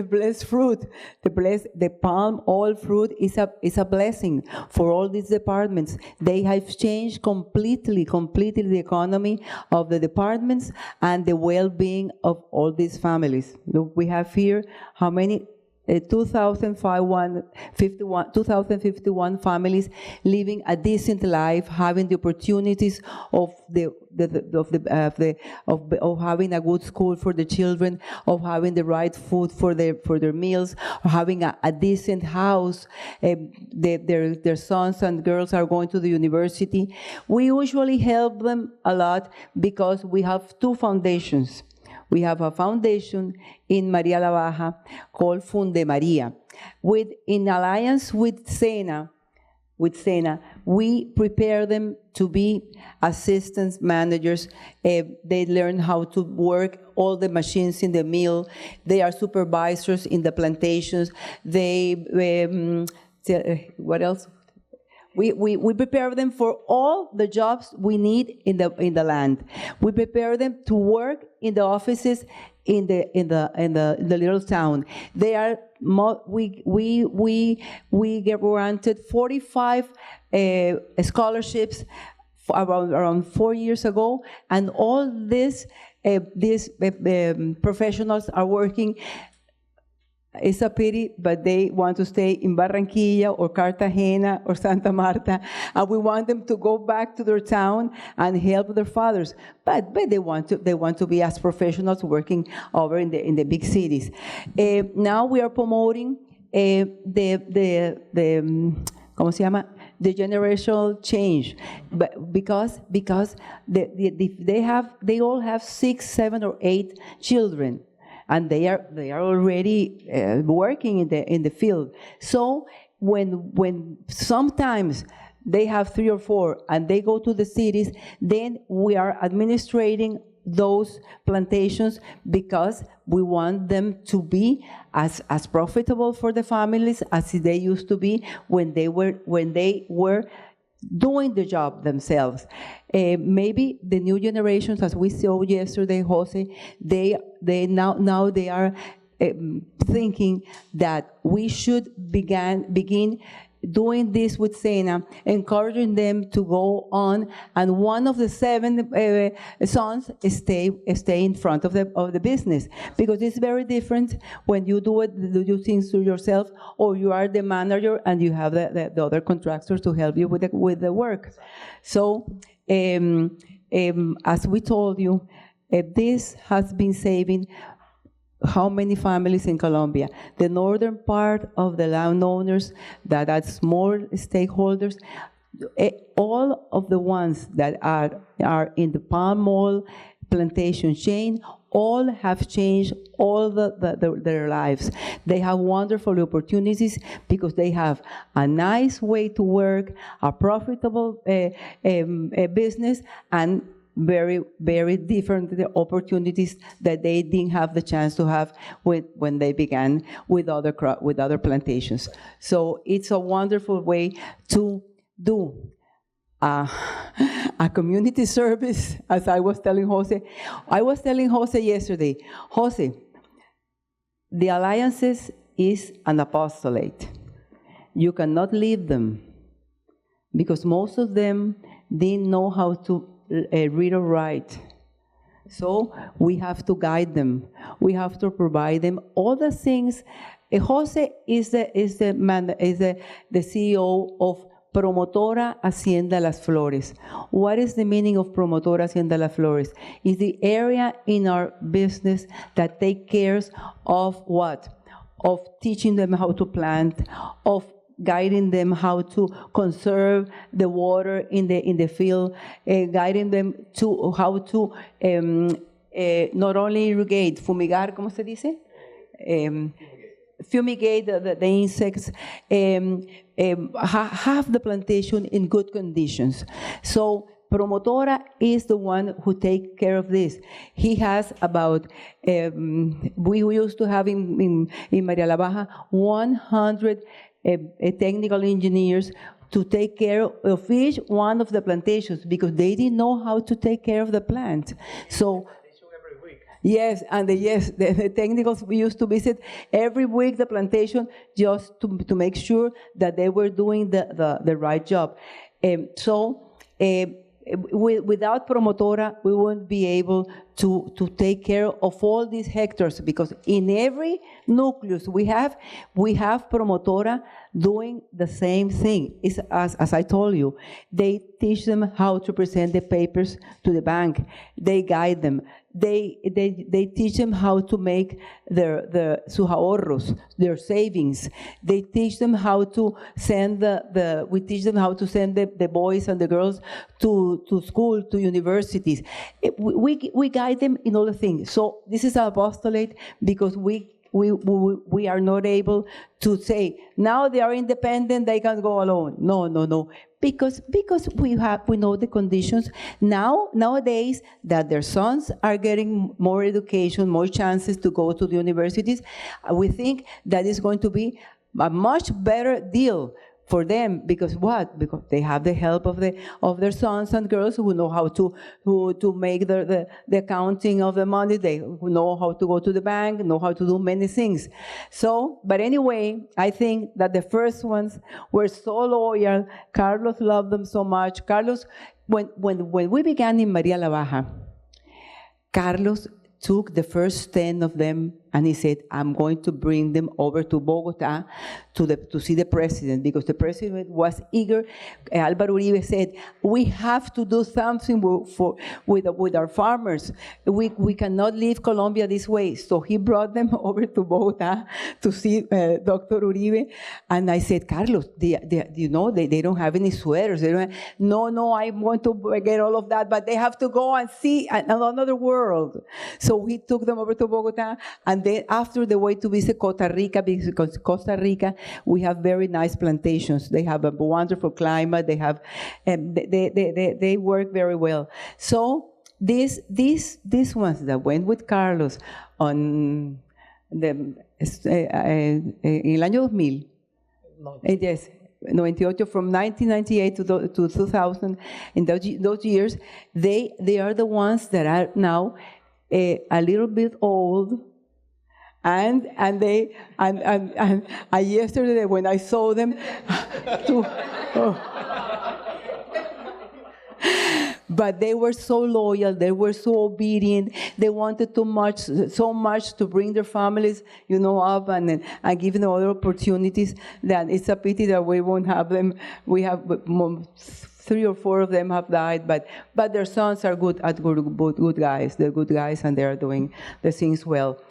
blessed fruit. The palm oil fruit is a blessing for all these departments. They have changed completely the economy of the departments and the well-being of all these families. Look, we have here how many? 2,051 families living a decent life, having the opportunities of having a good school for the children, of having the right food for their meals, of having a decent house. Their sons and girls are going to the university. We usually help them a lot because we have 2 foundations. We have a foundation in María la Baja called Funde María. In alliance with SENA, we prepare them to be assistant managers. They learn how to work all the machines in the mill. They are supervisors in the plantations. What else? We prepare them for all the jobs we need in the land. We prepare them to work in the offices in the little town. They are we get granted 45 scholarships around 4 years ago, and all these professionals are working. It's a pity, but they want to stay in Barranquilla or Cartagena or Santa Marta, and we want them to go back to their town and help their fathers. But they want to be as professionals working over in the big cities. Now we are promoting ¿cómo se llama? the generational change, but because they all have 6, 7, or 8 children, and they are already working in the field. So when sometimes they have 3 or 4 and they go to the cities, then we are administrating those plantations because we want them to be as profitable for the families as they used to be when they were doing the job themselves. Maybe the new generations, as we saw yesterday, Jose, they are thinking that we should begin doing this with Sena, encouraging them to go on, and one of the 7 sons stay in front of the business, because it's very different when you do things to yourself, or you are the manager and you have the other contractors to help you with the work. So, as we told you, this has been saving how many families in Colombia? The northern part of the landowners that are small stakeholders, all of the ones that are in the palm oil plantation chain, all have changed all their lives. They have wonderful opportunities because they have a nice way to work, a profitable business, and very, very different the opportunities that they didn't have the chance to have when they began with other plantations. So it's a wonderful way to do a community service, as I was telling Jose. I was telling Jose yesterday, Jose, the alliances is an apostolate. You cannot leave them because most of them didn't know how to read or write. So we have to guide them. We have to provide them all the things. Jose is the CEO of Promotora Hacienda Las Flores. What is the meaning of Promotora Hacienda Las Flores? It's the area in our business that takes care of what? Of teaching them how to plant, of guiding them how to conserve the water in the field, guiding them to how to not only irrigate, fumigar, ¿cómo se dice? Fumigate the insects, have the plantation in good conditions. So Promotora is the one who takes care of this. He has about, we used to have in María la Baja 100 technical engineers to take care of each one of the plantations because they didn't know how to take care of the plant. So yes, and the technicals, we used to visit every week the plantation just to make sure that they were doing the right job. Without Promotora, we wouldn't be able to take care of all these hectares because in every nucleus we have Promotora doing the same thing. It's, as I told you, they teach them how to present the papers to the bank. They guide them. They teach them how to make sus ahorros, their savings. They teach them how to send we teach them how to send the boys and the girls to school, to universities. We guide them in all the things. So this is an apostolate because we are not able to say, now they are independent, they can go alone. No. Because we know the conditions nowadays that their sons are getting more education, more chances to go to the universities. We think that is going to be a much better deal for them because what? Because they have the help of their sons and girls who know how to make the accounting of the money. They who know how to go to the bank, know how to do many things. So, but anyway, I think that the first ones were so loyal. Carlos loved them so much. Carlos, when we began in María la Baja, Carlos took the first 10 of them and he said, I'm going to bring them over to Bogota to see the president, because the president was eager. Álvaro Uribe said, we have to do something with our farmers. We cannot leave Colombia this way. So he brought them over to Bogota to see Dr. Uribe. And I said, Carlos, they don't have any sweaters. They don't have, no, I want to get all of that, but they have to go and see another world. So he took them over to Bogota, and then after the way to visit Costa Rica, because Costa Rica, we have very nice plantations. They have a wonderful climate. They have, they work very well. So these ones that went with Carlos on en el año 2000, yes, 98, from 1998 to 2000, in those years, they are the ones that are now a little bit old, and yesterday when I saw them, but they were so loyal, they were so obedient, they wanted so much to bring their families, up and give them other opportunities, that it's a pity that we won't have them. We have 3 or 4 of them have died, but their sons are good guys. They're good guys, and they're doing the things well.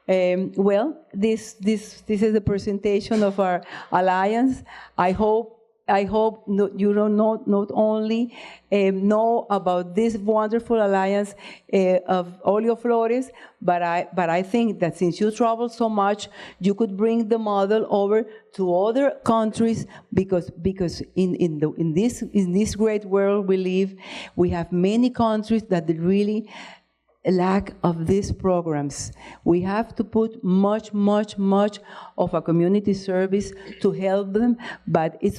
Well, this is the presentation of our alliance. I hope you don't not only know about this wonderful alliance of Oleoflores, but I think that since you travel so much, you could bring the model over to other countries, because in this great world we live, we have many countries that really lack of these programs. We have to put much of a community service to help them, but it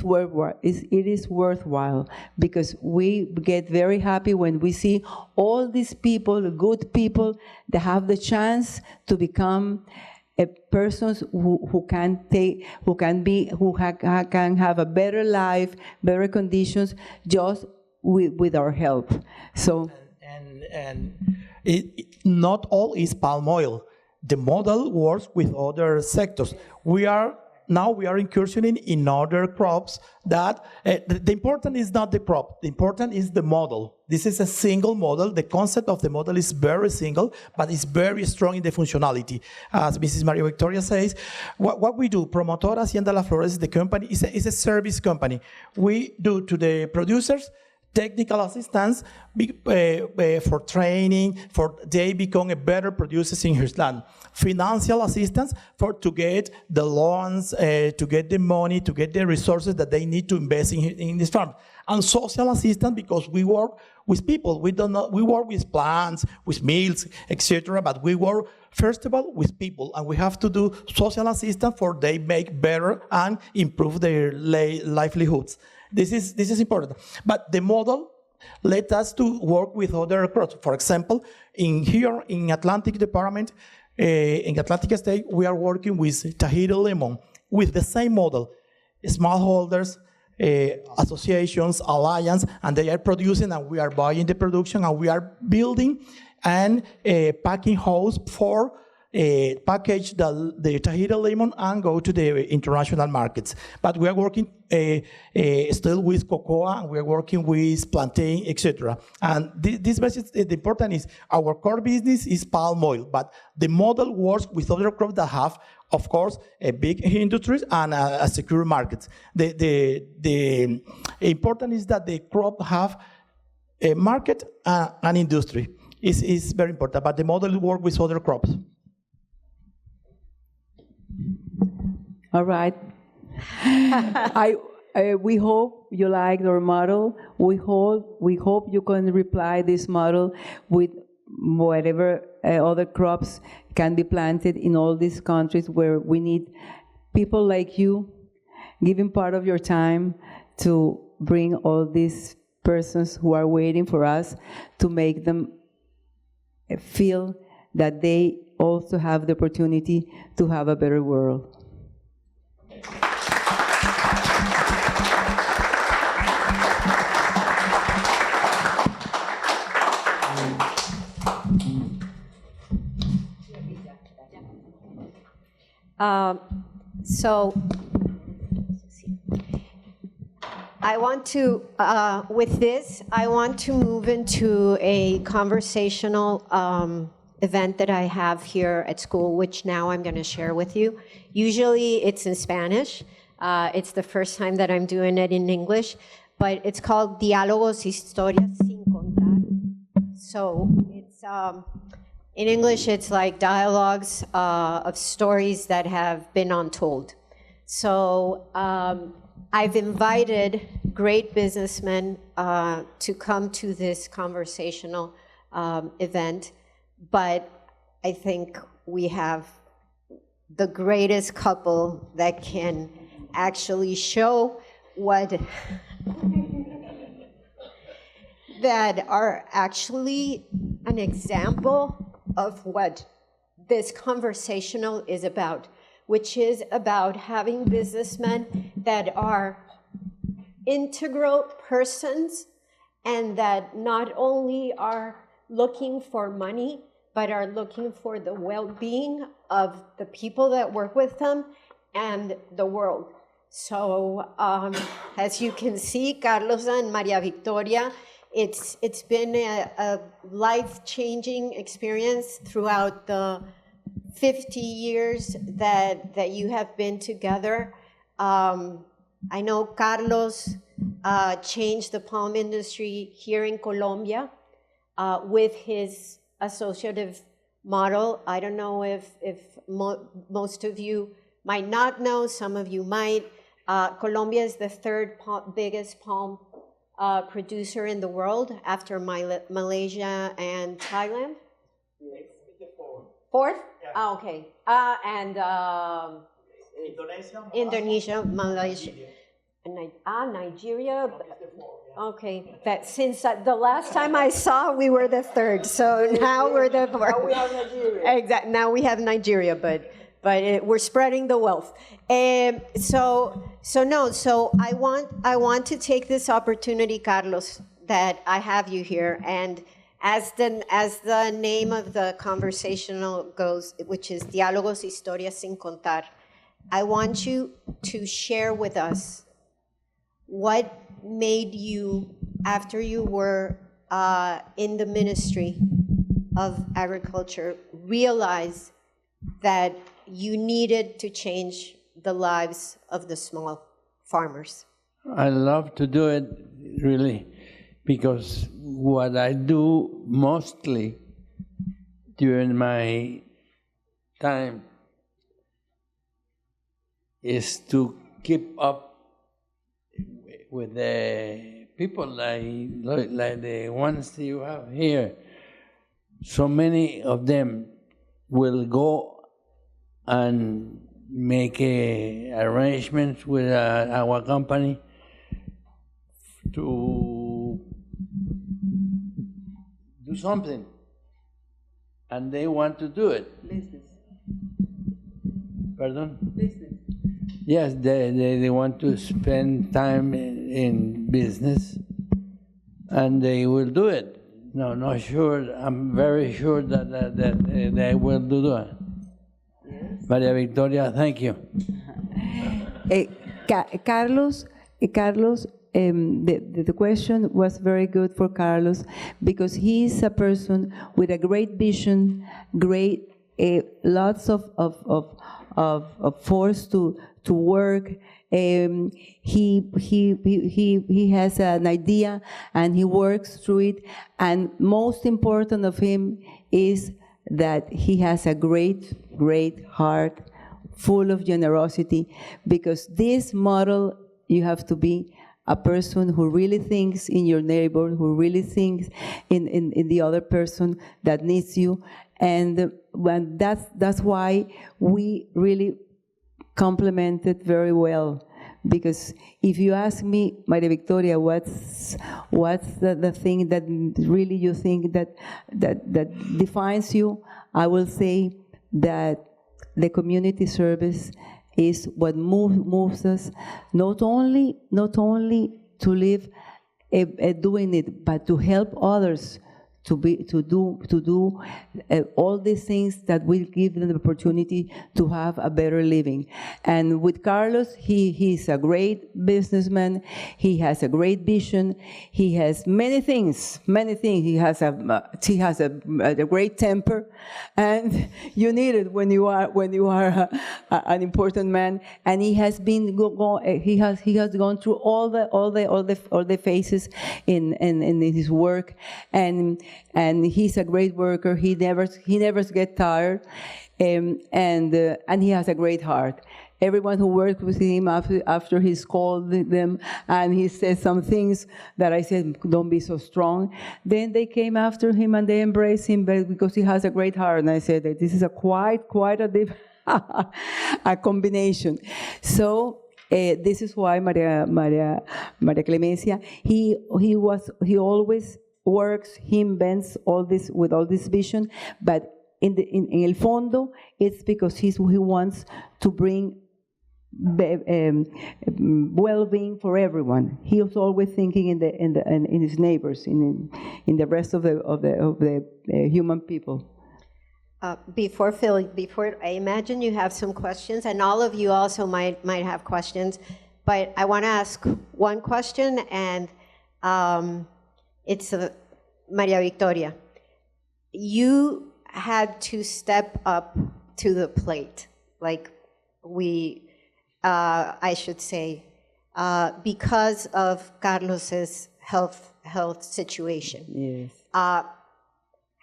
is worthwhile, because we get very happy when we see all these people, good people, that have the chance to become persons who can have a better life, better conditions, just with our help. So and not all is palm oil. The model works with other sectors. We are incursioning in other crops that the important is not the crop. The important is the model. This is a single model. The concept of the model is very single, but it's very strong in the functionality. As Mrs. Maria Victoria says, what we do, Promotora Hacienda La Flores, the company, is a service company. We do to the producers technical assistance for training, for they become a better producers in his land. Financial assistance to get the loans, to get the money, to get the resources that they need to invest in this farm. And social assistance, because we work with people. We work with plants, with meals, etc. But we work first of all with people, and we have to do social assistance for they make better and improve their livelihoods. This is important. But the model led us to work with other crops. For example, here in Atlantic Department, in Atlantic State, we are working with tenido lemon with the same model. Smallholders, associations, alliance, and they are producing, and we are buying the production, and we are building and packing house for package the tenido lemon and go to the international markets. But we are working still with cocoa, and we are working with plantain, etc. And this message, the important is our core business is palm oil, but the model works with other crops that have, of course, a big industries and a secure market. The important is that the crop have a market and industry. Is very important, but the model works with other crops. All right. We hope you liked our model. We hope you can reply this model with whatever other crops can be planted in all these countries where we need people like you giving part of your time to bring all these persons who are waiting for us, to make them feel that they also have the opportunity to have a better world. So I want to, with this, I want to move into a conversational event that I have here at school, which now I'm going to share with you. Usually it's in Spanish. It's the first time that I'm doing it in English, but it's called Diálogos, Historias, sin contar. So it's, in English, it's like dialogues of stories that have been untold. So I've invited great businessmen to come to this conversational event, but I think we have the greatest couple that can actually show what that are actually an example of what this conversational is about, which is about having businessmen that are integral persons and that not only are looking for money, but are looking for the well-being of the people that work with them and the world. So as you can see, Carlos and María Victoria, it's been a life-changing experience throughout the 50 years that you have been together. I know Carlos changed the palm industry here in Colombia with his associative model. I don't know if most of you might not know, some of you might. Colombia is the third biggest palm producer in the world after Malaysia and Thailand. Yes, the Fourth? Yeah. Ah, okay. And Indonesia, Malaysia, Nigeria. Nigeria. Is the fourth, yeah. Okay, that since the last time I saw, we were the third, so now we're the fourth. Now we have Nigeria. Exactly. Now we have Nigeria, but we're spreading the wealth. So I want to take this opportunity, Carlos, that I have you here, and as the name of the conversational goes, which is Diálogos, Historias, sin contar, I want you to share with us what made you, after you were in the Ministry of Agriculture, realize that you needed to change the lives of the small farmers. I love to do it, really, because what I do mostly during my time is to keep up with the people like the ones you have here. So many of them will go and make arrangements with our company to do something, and they want to do it. Business. Pardon? Business. Yes, they want to spend time in business, and they will do it. No, not sure. I'm very sure that they will do it. Yes. María Victoria, thank you. Carlos, the question was very good for Carlos because he is a person with a great vision, lots of force to work. He has an idea and he works through it. And most important of him is that he has a great heart, full of generosity, because this model, you have to be a person who really thinks in your neighbor, who really thinks in the other person that needs you. And when that's why we really complemented very well. Because if you ask me, María Victoria, what's the thing that really you think that defines you, I will say that the community service is what moves us, not only to live doing it, but to help others to do all these things that will give them the opportunity to have a better living. And with Carlos, he's a great businessman. He has a great vision. He has many things. He has a great temper, and you need it when you are an important man. And he has been he has gone through all the phases in his work, and he's a great worker. He never gets tired, and he has a great heart. Everyone who worked with him after he called them and he said some things that I said, don't be so strong. Then they came after him and they embraced him because he has a great heart. And I said that this is quite a a combination. So this is why Maria Clemencia, he always works, he invents all this with all this vision, but in el fondo, it's because he wants to bring well-being for everyone. He was always thinking in his neighbors, in the rest of the human people. Before I imagine you have some questions, and all of you also might have questions, but I want to ask one question, and it's Maria Victoria. You had to step up to the plate, like I should say, because of Carlos's health situation. Yes.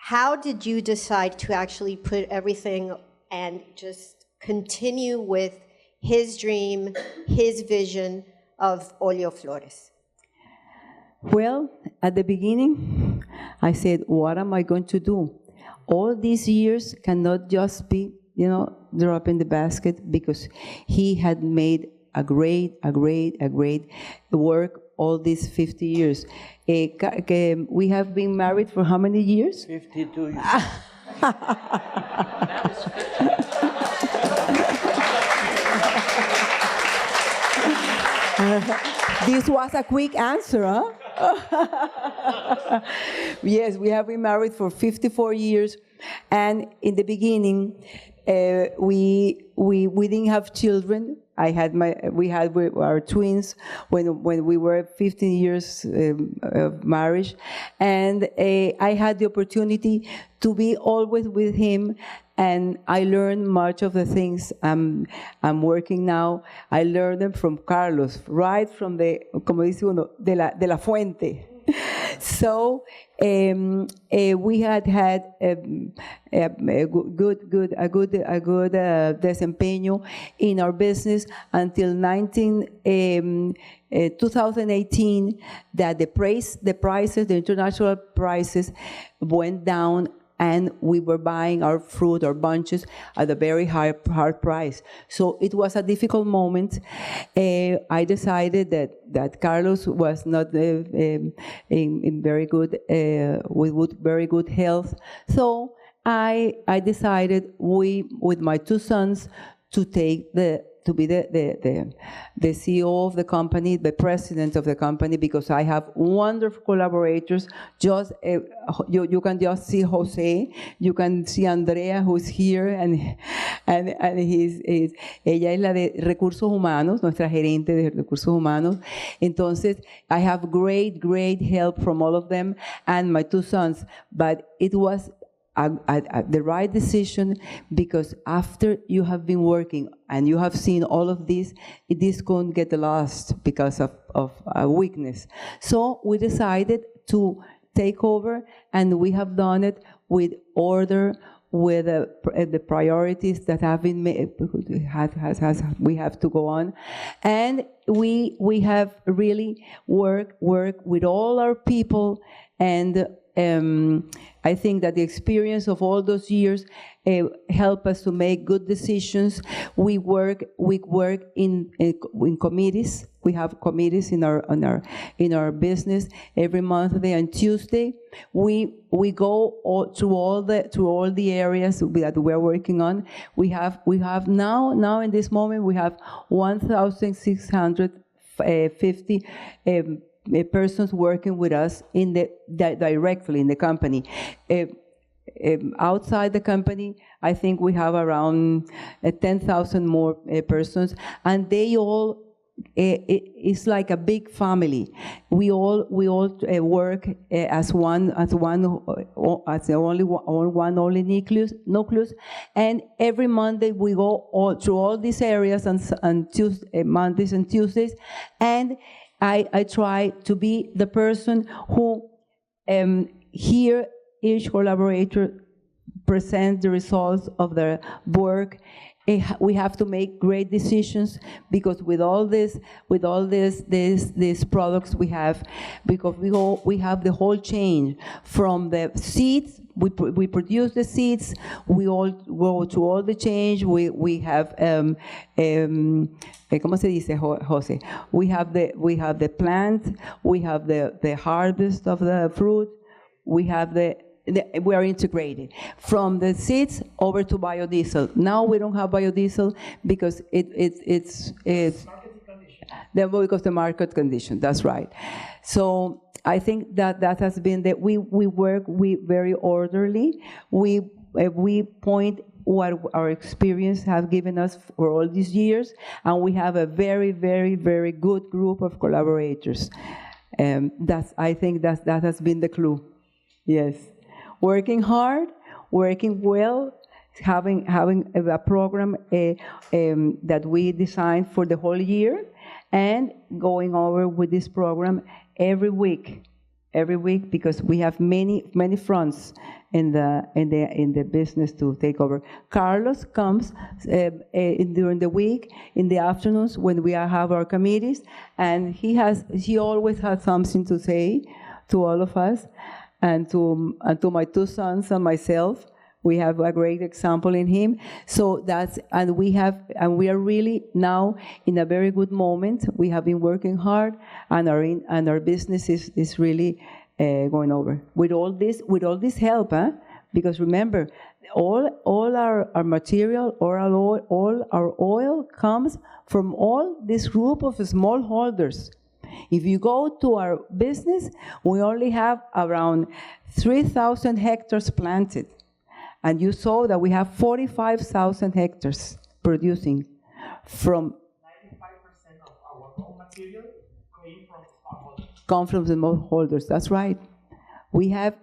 How did you decide to actually put everything and just continue with his dream, his vision of Oleoflores? Well, at the beginning, I said, what am I going to do? All these years cannot just be, drop in the basket, because he had made a great work all these 50 years. We have been married for how many years? 52 years. This was a quick answer, huh? Yes, we have been married for 54 years, and in the beginning, we didn't have children. We had our twins when we were 15 years of marriage, and I had the opportunity to be always with him. And I learned much of the things I'm working now. I learned them from Carlos, right from como dice uno, de la fuente. So we had a good desempeño in our business until 2018, that the prices, the international prices went down, and we were buying our fruit, our bunches, at a very hard price. So it was a difficult moment. I decided that Carlos was not in very good, with very good health. So I decided with my two sons to take to be the CEO of the company, the president of the company, because I have wonderful collaborators. Just you can just see Jose, you can see Andrea, who's here, and ella es la de recursos humanos, nuestra gerente de recursos humanos. Entonces, I have great help from all of them and my two sons, but it was the right decision, because after you have been working and you have seen all of this couldn't get lost because of a weakness. So we decided to take over, and we have done it with order, with the priorities that have been made. We have to go on, and we have really worked with all our people, and I think that the experience of all those years help us to make good decisions. We work in committees. We have committees in our business every Monday and Tuesday. We go through all the areas that we're working on. We have now in this moment we have 1,650 persons working with us in directly in the company. Outside the company, I think we have around 10,000 more persons, and they all. It's like a big family. We all work as one only nucleus. And every Monday we go through all these areas on Mondays and Tuesdays, and I try to be the person who hear each collaborator present the results of their work. We have to make great decisions because with all these products we have, because we have the whole chain from the seeds. We produce the seeds. We all go through all the change. We have ¿cómo se dice, Jose? We have the plant. We have the harvest of the fruit. We are integrated from the seeds over to biodiesel. Now we don't have biodiesel because it's because the market condition. That's right. So I think that has been that we work very orderly. We point what our experience has given us for all these years, and we have a very, very, very good group of collaborators. I think that has been the clue. Yes. Working hard, working well, having a program that we designed for the whole year, and going over with this program every week, because we have many fronts in the business to take over. Carlos comes during the week in the afternoons when we have our committees, and he always has something to say to all of us. And to my two sons and myself, we have a great example in him. So we are really now in a very good moment. We have been working hard, and our business is really going over with all this help. Because remember, all our material, all our oil comes from all this group of smallholders. If you go to our business, we only have around 3,000 hectares planted. And you saw that we have 45,000 hectares producing from 95% of our raw material come from smallholders. That's right. We have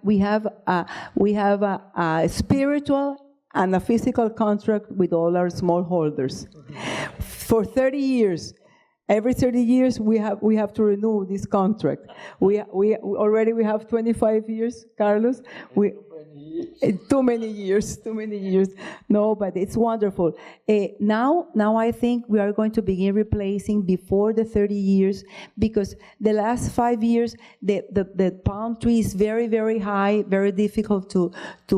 a spiritual and a physical contract with all our smallholders for 30 years. Every 30 years, we have to renew this contract. We already have 25 years, Carlos. Too many years. No, but it's wonderful. Now I think we are going to begin replacing before the 30 years, because the last 5 years, the palm tree is very, very high, very difficult to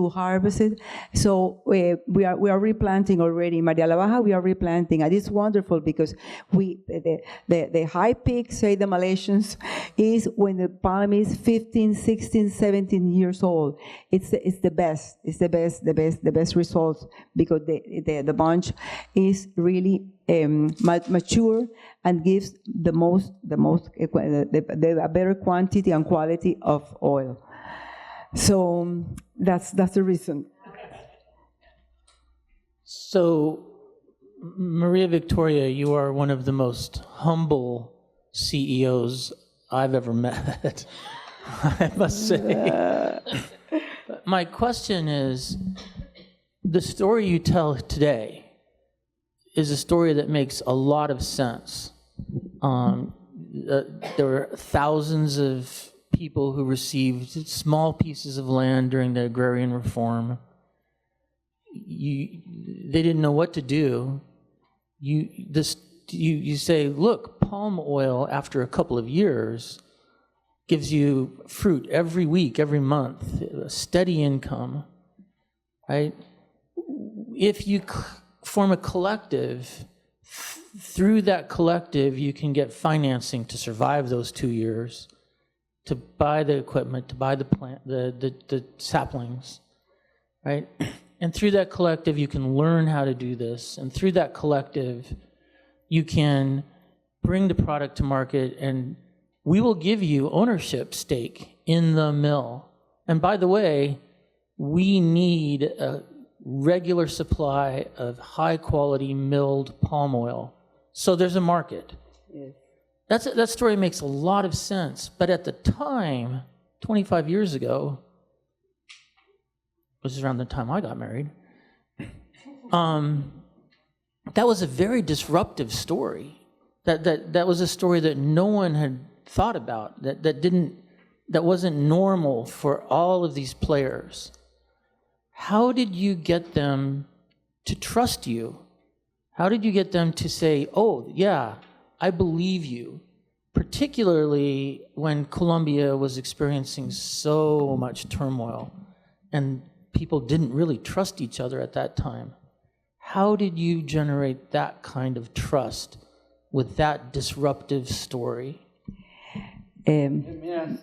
harvest it. So we are replanting already. María la Baja, we are replanting, and it's wonderful because the high peak, say the Malaysians, is when the palm is 15, 16, 17 years old. It's the best results, because the bunch is really mature and gives a better quantity and quality of oil. So that's the reason. So, Maria Victoria, you are one of the most humble CEOs I've ever met, I must say. My question is, the story you tell today is a story that makes a lot of sense. There were thousands of people who received small pieces of land during the agrarian reform. They didn't know what to do. You say, look, palm oil after a couple of years gives you fruit every week, every month, a steady income, right? If you form a collective, through that collective, you can get financing to survive those 2 years, to buy the equipment, to buy the plant, the saplings, right? And through that collective, you can learn how to do this. And through that collective, you can bring the product to market and we will give you ownership stake in the mill. And by the way, we need a regular supply of high-quality milled palm oil. So there's a market. Yes. That story makes a lot of sense. But at the time, 25 years ago, which is around the time I got married, that was a very disruptive story. That was a story that no one had thought about, that wasn't normal for all of these players. How did you get them to trust you? How did you get them to say, oh, yeah, I believe you, particularly when Colombia was experiencing so much turmoil and people didn't really trust each other at that time? How did you generate that kind of trust with that disruptive story? Let me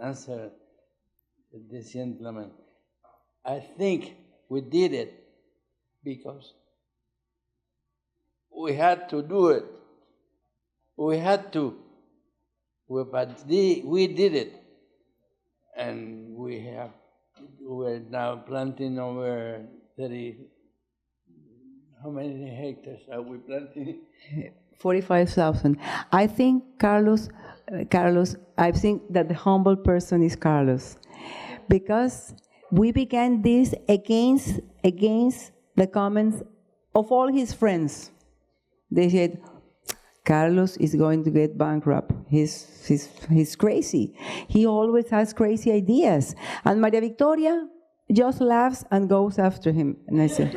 answer this gentleman. I think we did it because we had to do it. We had to. But we did it. And we're now planting over 30, how many hectares are we planting? 45,000. I think Carlos, I think that the humble person is Carlos, because we began this against the comments of all his friends. They said, Carlos is going to get bankrupt. He's crazy. He always has crazy ideas. And Maria Victoria just laughs and goes after him. And I said,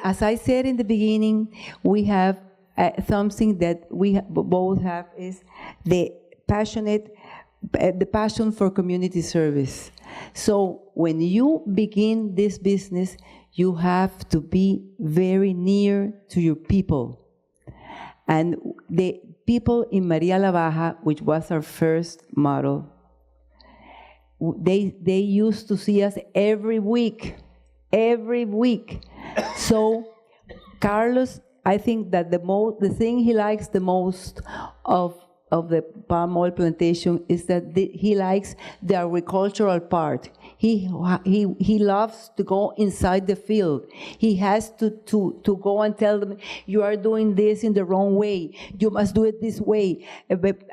as I said in the beginning, we have something that we both have is the passion for community service. So when you begin this business, you have to be very near to your people. And the people in María la Baja, which was our first model, they used to see us every week. So Carlos, I think that the thing he likes the most of the palm oil plantation is that he likes the agricultural part. He loves to go inside the field. He has to go and tell them, you are doing this in the wrong way. You must do it this way.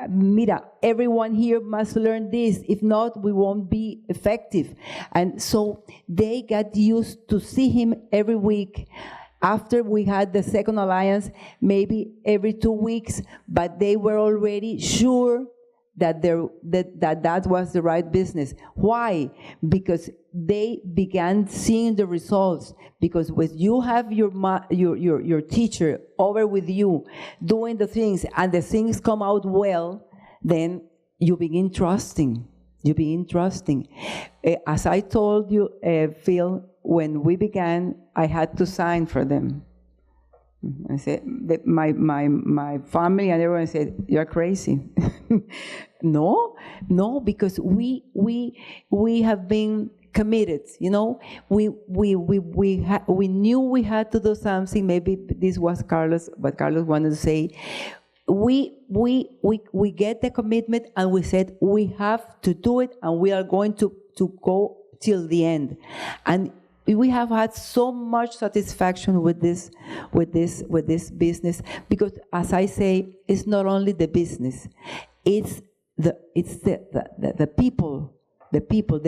Mira, everyone here must learn this. If not, we won't be effective. And so they got used to see him every week. After we had the second alliance, maybe every 2 weeks, but they were already sure that that was the right business. Why? Because they began seeing the results. Because when you have your teacher over with you doing the things, and the things come out well, then you begin trusting. As I told you, Phil, when we began, I had to sign for them. I said, my family and everyone said, you're crazy. No, because we have been committed. You know, we knew we had to do something. Maybe this was Carlos, what Carlos wanted to say. We get the commitment, and we said we have to do it, and we are going to go till the end. And we have had so much satisfaction with this business, because, as I say, it's not only the business, it's the people, the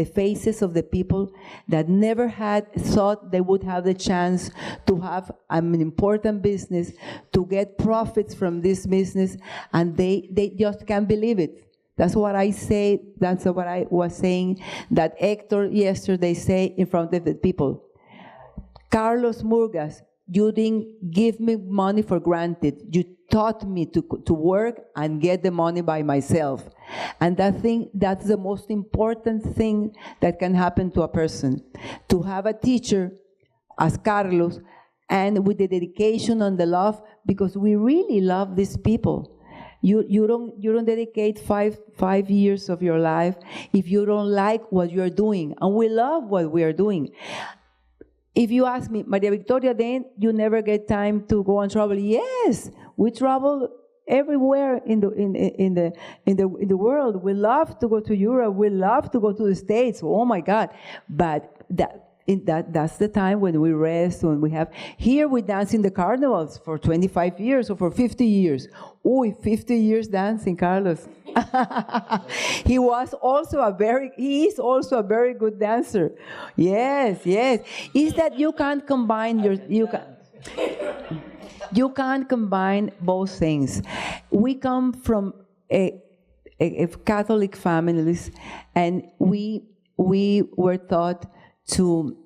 faces of the people that never had thought they would have the chance to have an important business, to get profits from this business, and they just can't believe it. That's what I say. That's what I was saying, that Hector yesterday said in front of the people. Carlos Murgas, you didn't give me money for granted. You taught me to work and get the money by myself. And that's the most important thing that can happen to a person. To have a teacher as Carlos, and with the dedication and the love, because we really love these people. You don't dedicate five years of your life if you don't like what you're doing, and we love what we are doing. if you ask me, Maria Victoria, then you never get time to go and travel. Yes, we travel everywhere in the world. We love to go to Europe. We love to go to the States. Oh my God! But that's the time when we rest, when we have. Here we dance in the carnivals for 25 years or for 50 years. Oh, 50 years dancing, Carlos. He is also a very good dancer. Yes. Is that you can't combine you can't combine both things. We come from a Catholic families, and we were taught to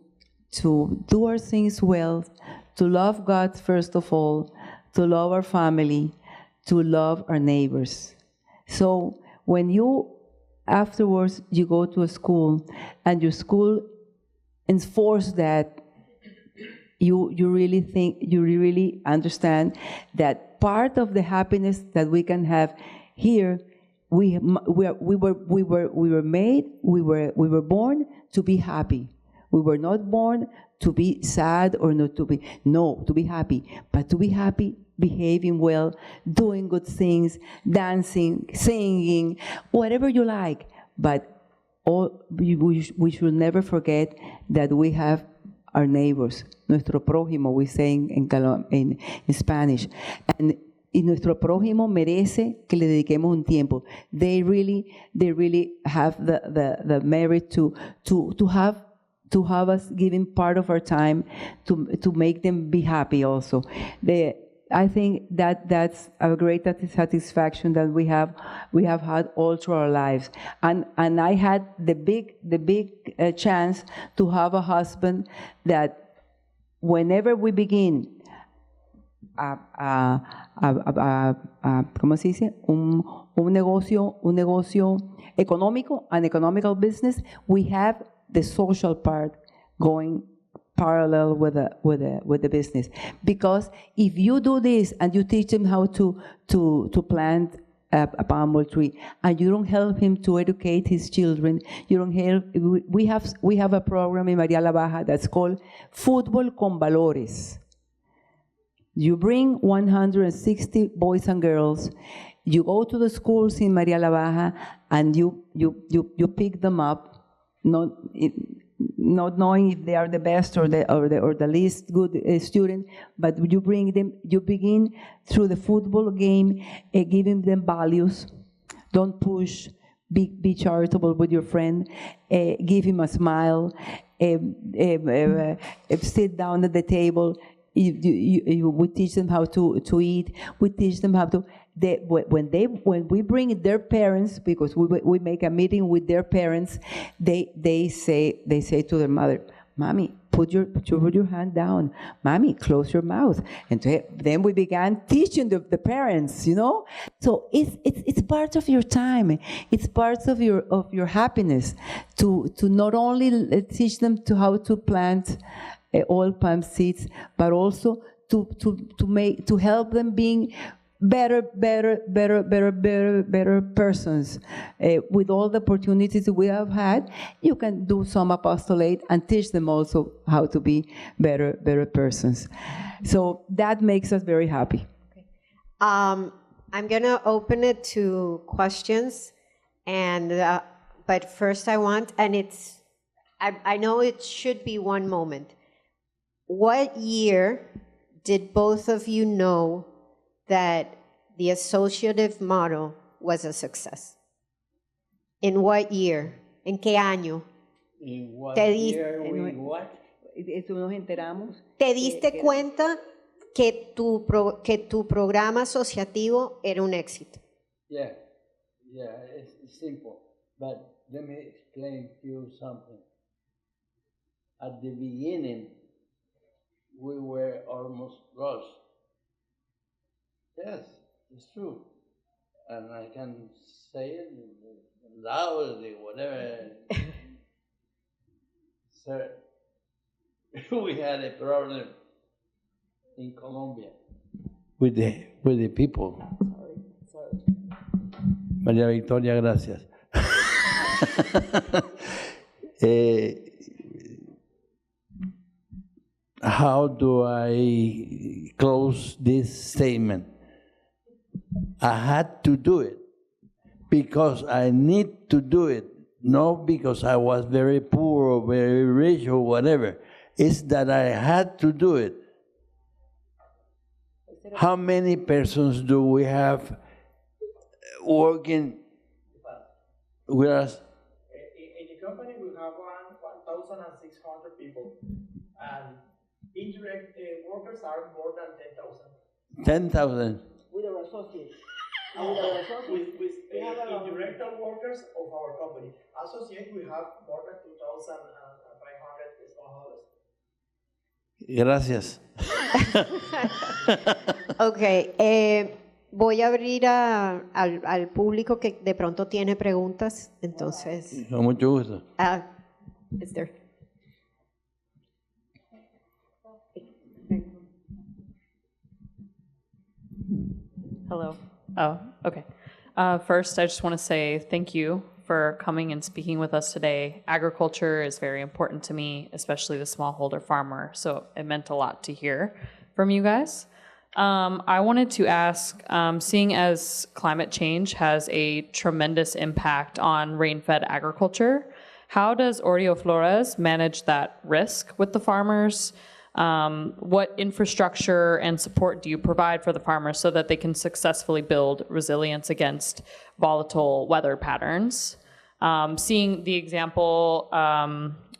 do our things well, to love God first of all, to love our family, to love our neighbors. So when afterwards you go to a school and your school enforces that, you really understand that part of the happiness that we can have here, we were born to be happy. We were not born to be sad or to be happy, but to be happy, behaving well, doing good things, dancing, singing, whatever you like. But we should never forget that we have our neighbors, nuestro prójimo, we say in Spanish. Y nuestro prójimo merece que le dediquemos un tiempo. They really have the merit to have us giving part of our time to make them be happy also. I think that's a great satisfaction that we have had all through our lives. And I had the big chance to have a husband that whenever we begin ¿cómo se dice? Un negocio económico, an economical business, we have the social part going parallel with the business. Because if you do this and you teach him how to plant a palm oil tree, and you don't help him to educate his children, you don't help. We have a program in María la Baja that's called Fútbol con Valores. You bring 160 boys and girls. You go to the schools in María la Baja, and you pick them up, not knowing if they are the best or the least good student, but you bring them. You begin through the football game, giving them values. Don't push. Be charitable with your friend. Give him a smile. Sit down at the table. We teach them how to eat. We teach them how to. When we bring their parents, because we make a meeting with their parents, they say to their mother, "Mommy, put your hand down. Mommy, close your mouth." And then we began teaching the parents, So it's part of your time. It's part of your happiness to not only teach them how to plant oil palm seeds, but also to help them being better persons. With all the opportunities we have had, you can do some apostolate and teach them also how to be better persons. So that makes us very happy. Okay. I'm going to open it to questions, but first I want, and I know it should be one moment. What year did both of you know that the associative model was a success? In what year? ¿En qué año? In what year we what? Eso nos enteramos. ¿Te diste cuenta que tu programa asociativo era un éxito? Yeah, it's simple. But let me explain to you something. At the beginning, we were almost lost. Yes, it's true. And I can say it loudly, whatever. Sir, we had a problem in Colombia with the people. Sorry. María Victoria, gracias. how do I close this statement? I had to do it because I need to do it, not because I was very poor or very rich or whatever. It's that I had to do it. How many persons do we have working with us? In the company, we have 1,600 people, and indirect workers are more than 10,000. 10,000. With our associates. With indirect workers of our company. Associate, we have more than 2,500 smallholders. Gracias. Ok, voy a abrir al público que de pronto tiene preguntas, entonces. Con mucho gusto. Is there? Hello. Oh, okay. First, I just want to say thank you for coming and speaking with us today. Agriculture is very important to me, especially the smallholder farmer, so it meant a lot to hear from you guys. I wanted to ask, seeing as climate change has a tremendous impact on rain-fed agriculture, how does Oleoflores manage that risk with the farmers? What infrastructure and support do you provide for the farmers so that they can successfully build resilience against volatile weather patterns? Seeing the example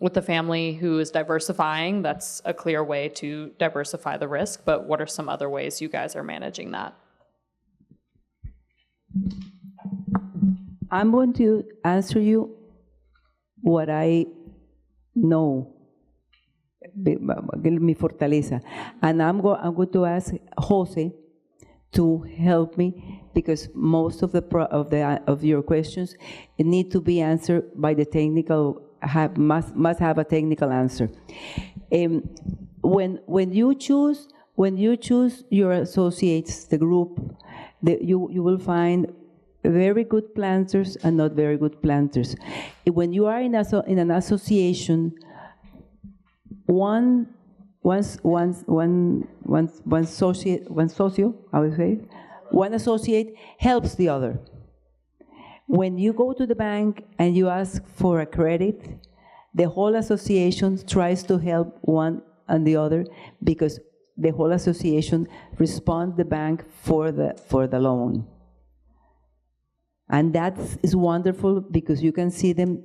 with the family who is diversifying, that's a clear way to diversify the risk, but what are some other ways you guys are managing that? I'm going to answer you what I know, mi fortaleza. And I'm going to ask Jose to help me because most of of your questions need to be answered by the technical, must have a technical answer. When you choose your associates, the group, you will find very good planters and not very good planters. When you are in an association, one associate helps the other. When you go to the bank and you ask for a credit, the whole association tries to help one and the other because the whole association responds the bank for the loan. And that is wonderful because you can see them,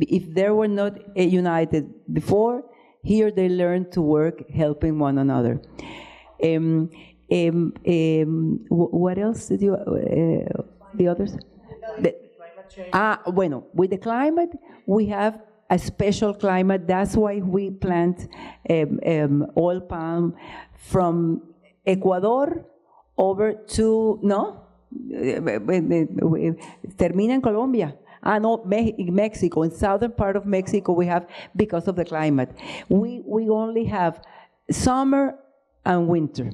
if they were not united before, here they learn to work helping one another. What else did you, the others? With the climate, we have a special climate. That's why we plant oil palm from Ecuador over to, termina en Colombia. Mexico, in southern part of Mexico, we have, because of the climate. We only have summer and winter.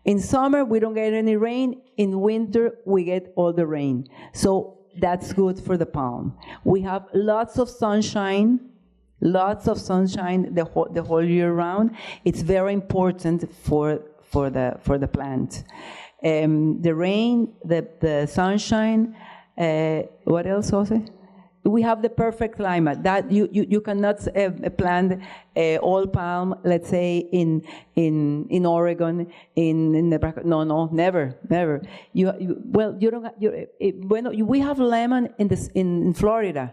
In summer, we don't get any rain. In winter, we get all the rain. So that's good for the palm. We have lots of sunshine the whole year round. It's very important for the plant. The rain, the sunshine. What else, Jose? We have the perfect climate. That you cannot plant oil palm, let's say in Oregon, in Nebraska. No, never. We have lemon in Florida.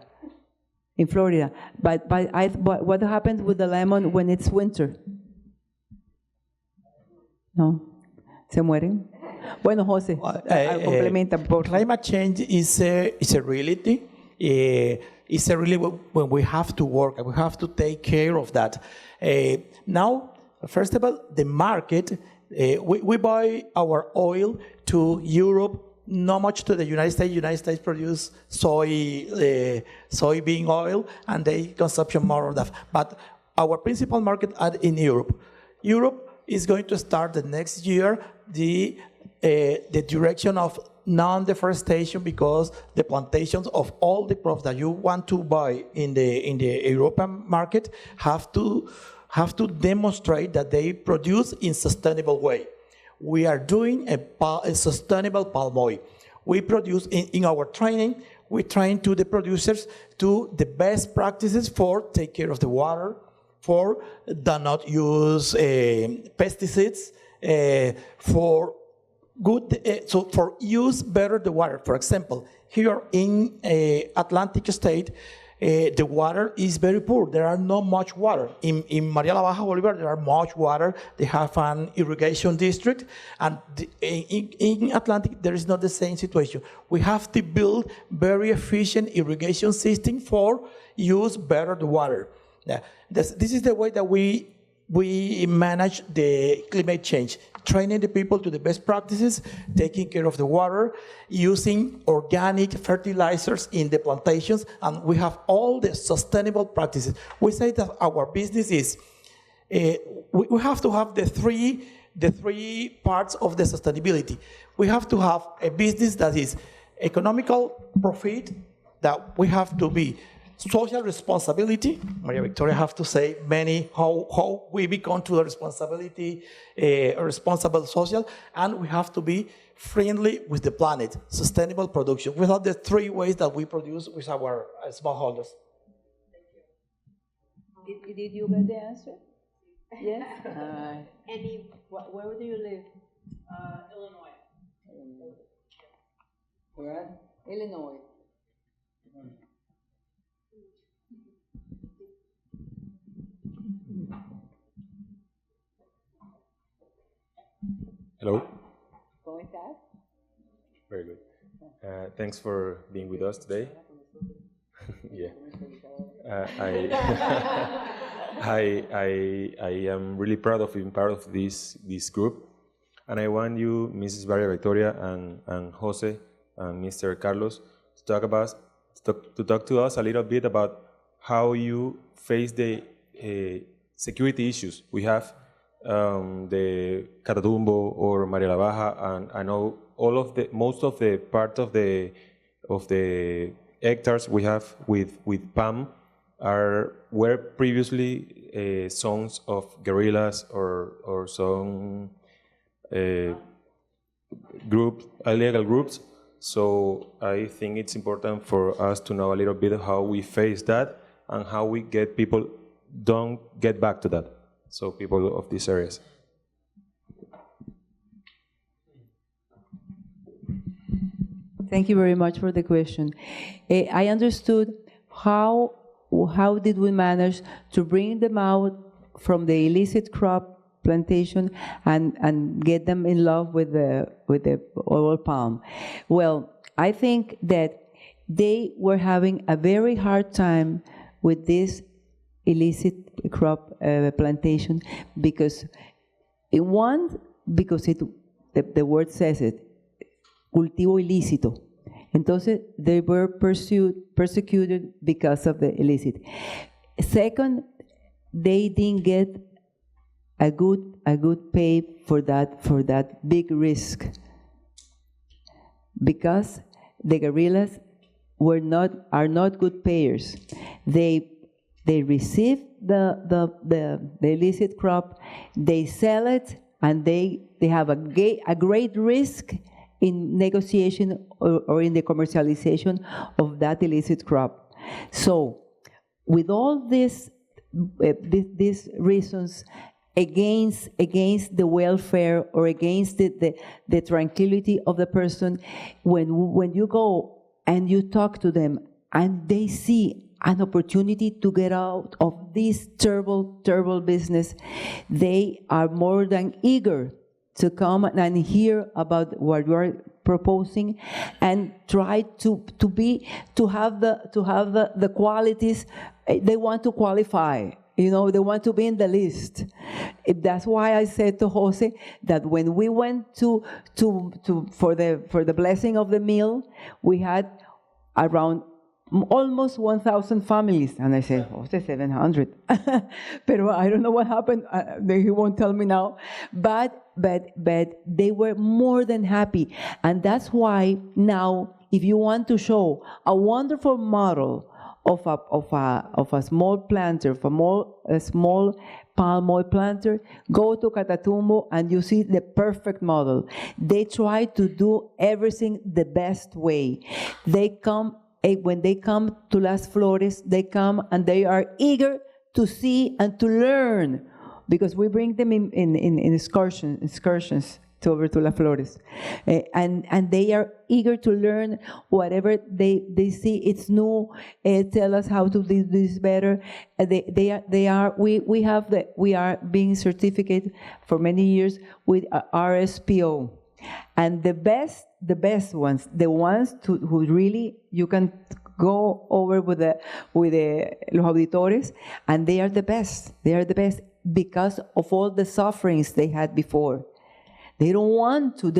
In Florida, but what happens with the lemon when it's winter? No, se mueren. Bueno, Jose, complementa. Climate change is a reality. It's a really when we have to work and we have to take care of that. Now, first of all, the market, we buy our oil to Europe, not much to the United States. United States produce soybean oil and they consumption more of that. But our principal market are in Europe. Europe is going to start the next year the direction of non-deforestation because the plantations of all the crops that you want to buy in the European market have to have to demonstrate that they produce in sustainable way. We are doing a sustainable palm oil. We produce in our training, we train to the producers to the best practices for take care of the water, for do not use pesticides, for good, so for use better the water. For example, here in Atlantic State, the water is very poor. There are not much water. In María la Baja Bolívar, there are much water. They have an irrigation district. And in Atlantic, there is not the same situation. We have to build very efficient irrigation system for use better the water. Yeah, this is the way that we manage the climate change, training the people to the best practices, taking care of the water, using organic fertilizers in the plantations, and we have all the sustainable practices. We say that our business is, we have to have the three parts of the sustainability. We have to have a business that is economical profit, that we have to be social responsibility. Maria Victoria have to say how we become to the responsibility, responsible social, and we have to be friendly with the planet, sustainable production. Without the three ways that we produce with our smallholders. Did you get the answer? Yes. Where do you live? Illinois. Where? Illinois. Hello. ¿Cómo estás? Very good. Thanks for being with us today. Yeah. I am really proud of being part of this group, and I want you, Mrs. Maria Victoria and Jose and Mr. Carlos, to talk to us a little bit about how you face the security issues we have. The Catatumbo or María la Baja, and I know most of the part of the hectares we have with palm were previously zones of guerrillas or some illegal groups. So I think it's important for us to know a little bit how we face that and how we get people don't get back to that. So people of these areas. Thank you very much for the question. I understood how did we manage to bring them out from the illicit crop plantation and get them in love with the oil palm. Well, I think that they were having a very hard time with this illicit crop plantation because the word says it, cultivo ilícito. Entonces they were persecuted because of the illicit. Second, they didn't get a good pay for that big risk because the guerrillas are not good payers. They receive the illicit crop, they sell it, and they have a great risk in negotiation or in the commercialization of that illicit crop. So, with all these reasons against the welfare or against the tranquility of the person, when you go and you talk to them and they see an opportunity to get out of this terrible business, they are more than eager to come and hear about what you are proposing and try to have the qualities. They want to qualify. They want to be in the list. That's why I said to Jose that when we went for the blessing of the meal, we had around almost 1,000 families, and I said, Jose, 700. But I don't know what happened. He won't tell me now. But they were more than happy, and that's why now, if you want to show a wonderful model of a small planter, a small palm oil planter, go to Catatumbo and you see the perfect model. They try to do everything the best way. When they come to Las Flores, they come and they are eager to see and to learn, because we bring them in excursions over to Las Flores, and they are eager to learn whatever they see. It's new. Tell us how to do this better. We are being certificated for many years with RSPO, and the best ones, the ones who really you can go over with the los auditores, and they are the best. They are the best because of all the sufferings they had before. They don't want to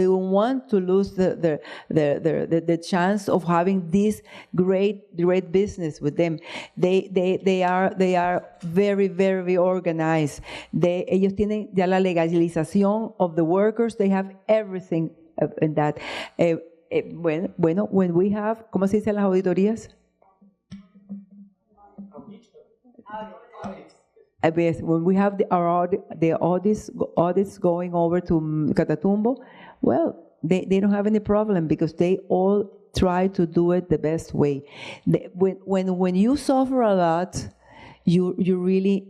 lose the chance of having this great business with them. They are very, very organized. Ellos tienen ya la legalización of the workers. They have everything in that. Bueno, when we have, ¿cómo se dice las auditorías? When we have the audits going over to Catatumbo, well, they don't have any problem because they all try to do it the best way. When you suffer a lot, you really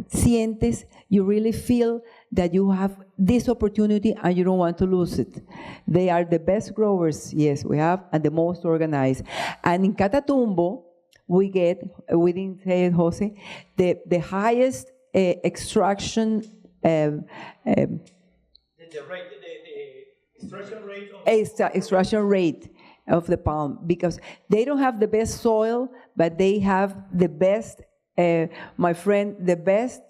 sientes, you really feel that you have this opportunity and you don't want to lose it. They are the best growers, yes, we have, and the most organized. And in Catatumbo, we didn't say it, Jose, the highest extraction extraction rate of the palm, because they don't have the best soil, but they have the best, my friend, the best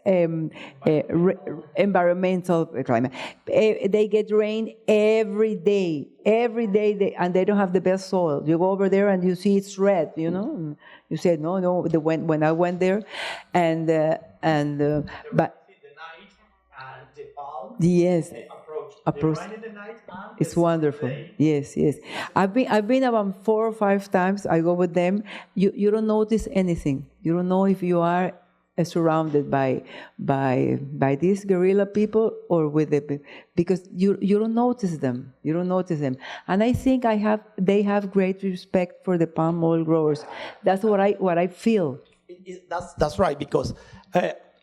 environmental climate. They get rain every day, and they don't have the best soil. You go over there and you see it's red, you know. You said no. When I went there, but the night and the palm. Yes. Approach. In the night and it's wonderful. Yes. I've been about 4 or 5 times. I go with them. You don't notice anything. You don't know if you are surrounded by these guerrilla people or with because you don't notice them. You don't notice them. And I think they have great respect for the palm oil growers. That's what I feel. That's right, because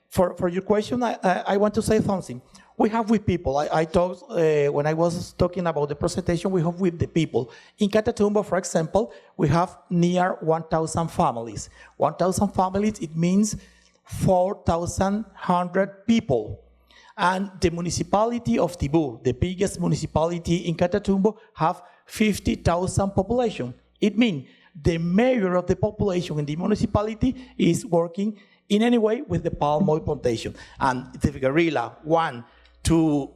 for your question, I want to say something. We have with people. I talked when I was talking about the presentation. We have with the people in Catatumbo, for example. We have near 1,000 families. 1,000 families. It means 4,100 people. And the municipality of Tibú, the biggest municipality in Catatumbo, have 50,000 population. It means the mayor of the population in the municipality is working in any way with the palm oil plantation. And if the guerrilla want to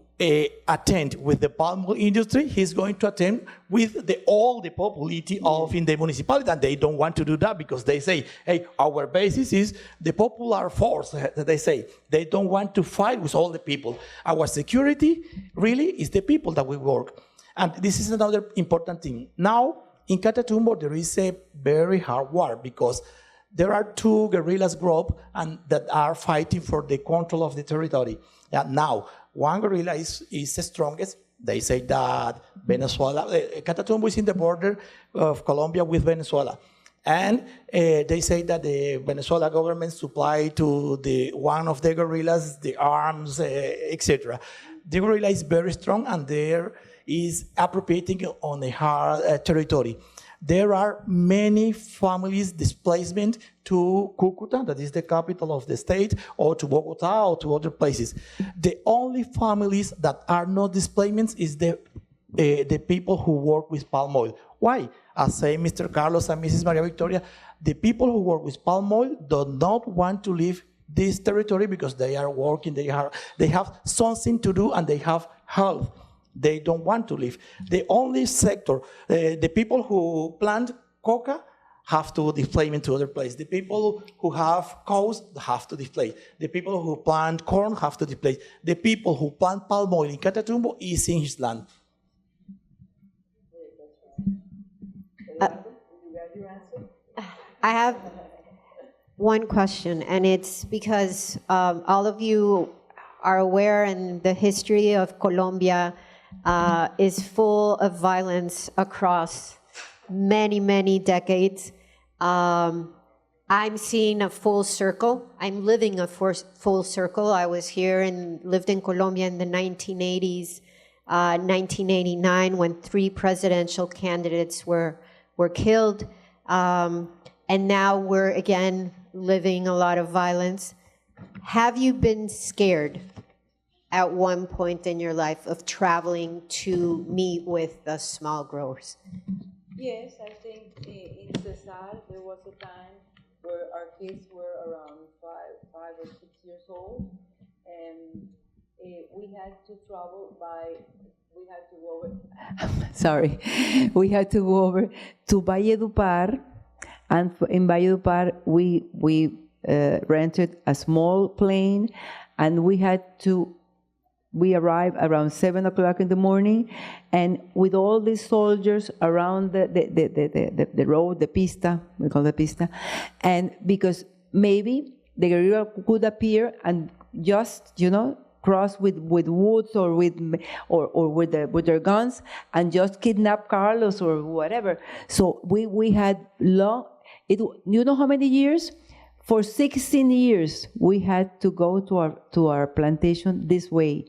attend with the palm oil industry, he's going to attend with all the population of in the municipality, and they don't want to do that because they say, hey, our basis is the popular force, they say. They don't want to fight with all the people. Our security really is the people that we work. And this is another important thing. Now, in Catatumbo, there is a very hard war because there are 2 guerrillas groups that are fighting for the control of the territory. Now, one guerrilla is the strongest. They say that Venezuela, Catatumbo is in the border of Colombia with Venezuela. And they say that the Venezuela government supply to one of the guerrillas the arms, etc. The guerrilla is very strong and there is appropriating on a hard territory. There are many families displacement to Cúcuta, that is the capital of the state, or to Bogotá, or to other places. The only families that are not displacements is the people who work with palm oil. Why? As say Mr. Carlos and Mrs. Maria Victoria, the people who work with palm oil do not want to leave this territory because they are working, they have something to do, and they have health. They don't want to leave. The only sector, the people who plant coca have to display into other places. The people who have cows have to display. The people who plant corn have to display. The people who plant palm oil in Catatumbo is in his land. I have one question, and it's because all of you are aware, and the history of Colombia is full of violence across many, many decades. I'm seeing a full circle. I'm living a full circle. I was here and lived in Colombia in the 1980s, 1989, when 3 presidential candidates were killed. And now we're again living a lot of violence. Have you been scared at one point in your life of traveling to meet with the small growers? Yes, I think in Cesar there was a time where our kids were around 5 or 6 years old, and we had to travel by. We had to go over. Sorry, we had to go over to Valledupar, and in Valledupar we rented a small plane, and we arrived around 7 o'clock in the morning, and with all these soldiers around the road, the pista, we call it pista, and because maybe the guerrilla could appear and just, cross with woods or with their guns and just kidnap Carlos or whatever. So we had you know how many years? For 16 years, we had to go to our plantation this way,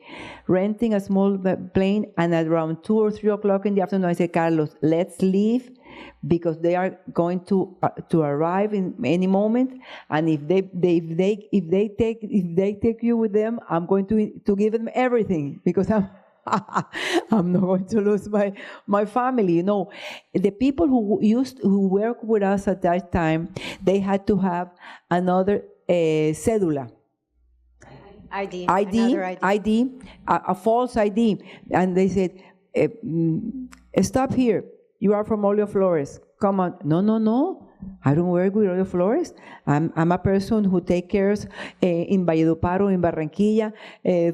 renting a small plane, and at around 2 or 3 o'clock in the afternoon, I said, Carlos, let's leave, because they are going to arrive in any moment, and if they take you with them, I'm going to give them everything, because I'm not going to lose my family. The people who worked with us at that time, they had to have another cédula. ID, a false ID. And they said, stop here. You are from Oleoflores. Come on. No. I don't work with Oleoflores. I'm a person who takes care in Valledupar or in Barranquilla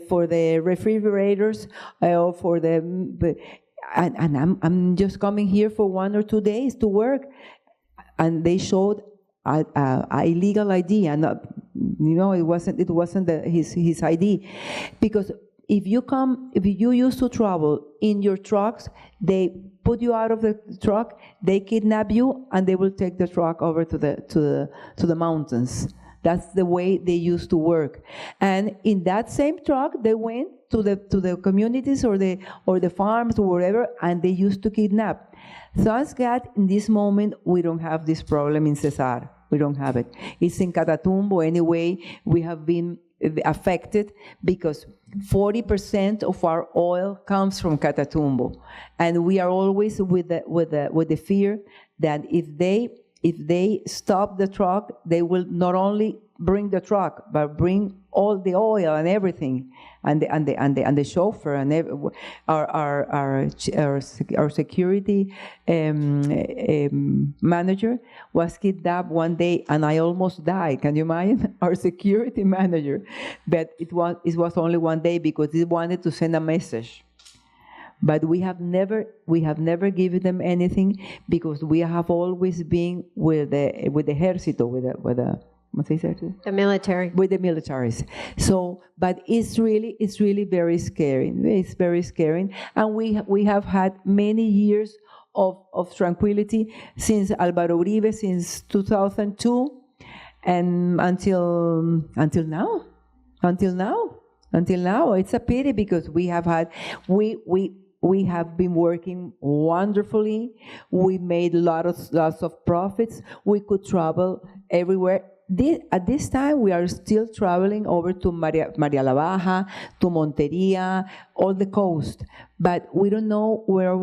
for the refrigerators or for and I'm just coming here for 1 or 2 days to work. And they showed a illegal ID, and it wasn't his ID, because if you used to travel in your trucks, they put you out of the truck, they kidnap you, and they will take the truck over to the mountains. That's the way they used to work. And in that same truck, they went to the communities or the farms or wherever, and they used to kidnap. Thank God, in this moment, we don't have this problem in Cesar. We don't have it. It's in Catatumbo anyway. We have been affected because 40% of our oil comes from Catatumbo, and we are always with the fear that if they stop the truck, they will not only bring the truck but bring all the oil and everything, and the chauffeur and our security manager was kidnapped one day, and I almost died. Can you imagine? Our security manager, but it was only one day because he wanted to send a message. But we have never given them anything, because we have always been with the ejército, with the military. With the militaries. So, but it's really very scary. It's very scary, and we have had many years of tranquility since Álvaro Uribe, since 2002, and until now. It's a pity, because we have been working wonderfully. We made lots of profits. We could travel everywhere. At this time, we are still traveling over to María la Baja, to Montería, all the coast. But we don't know when are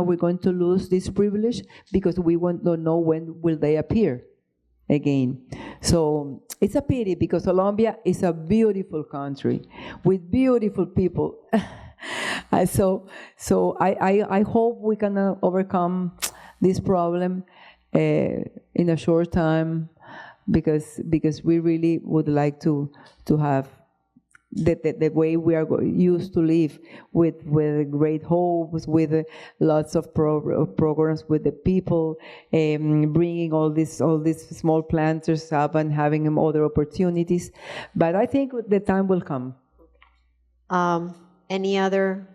we going to lose this privilege, because we don't know when will they appear again. So it's a pity, because Colombia is a beautiful country with beautiful people. So I hope we can overcome this problem in a short time, because we really would like to have the way we are used to live, with great hopes, with lots of programs with the people, bringing all these small planters up and having other opportunities. But I think the time will come. Any other?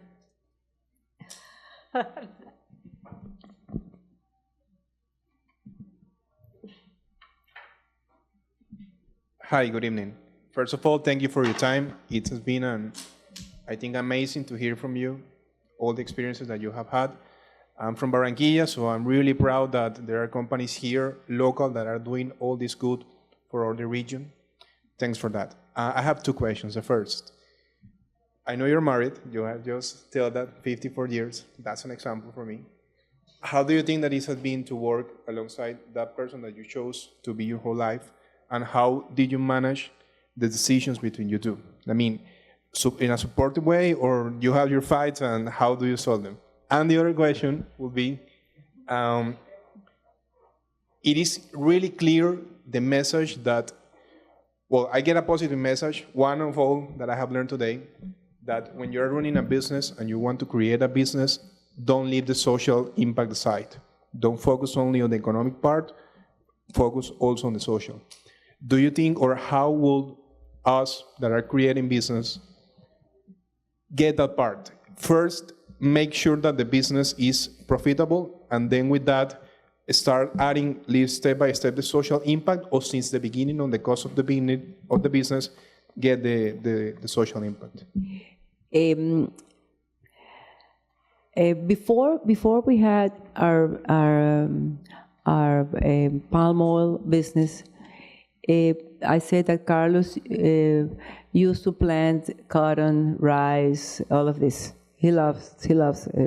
Hi, good evening. First of all, thank you for your time. It has been, I think, amazing to hear from you, all the experiences that you have had. I'm from Barranquilla, so I'm really proud that there are companies here, local, that are doing all this good for all the region. Thanks for that. I have two questions. The first, I know you're married. You have just told that 54 years. That's an example for me. How do you think that it has been to work alongside that person that you chose to be your whole life? And how did you manage the decisions between you two? I mean, in a supportive way, or you have your fights, and how do you solve them? And the other question would be, it is really clear the message that, well, I get a positive message, one of all that I have learned today, that when you're running a business and you want to create a business, don't leave the social impact aside. Don't focus only on the economic part, focus also on the social. Do you think, or how will us that are creating business get that part? First, make sure that the business is profitable, and then with that, start adding, live step by step the social impact, or since the beginning on the cost of the business, get the social impact? Before we had our palm oil business, I said that Carlos used to plant cotton, rice, all of this. He loves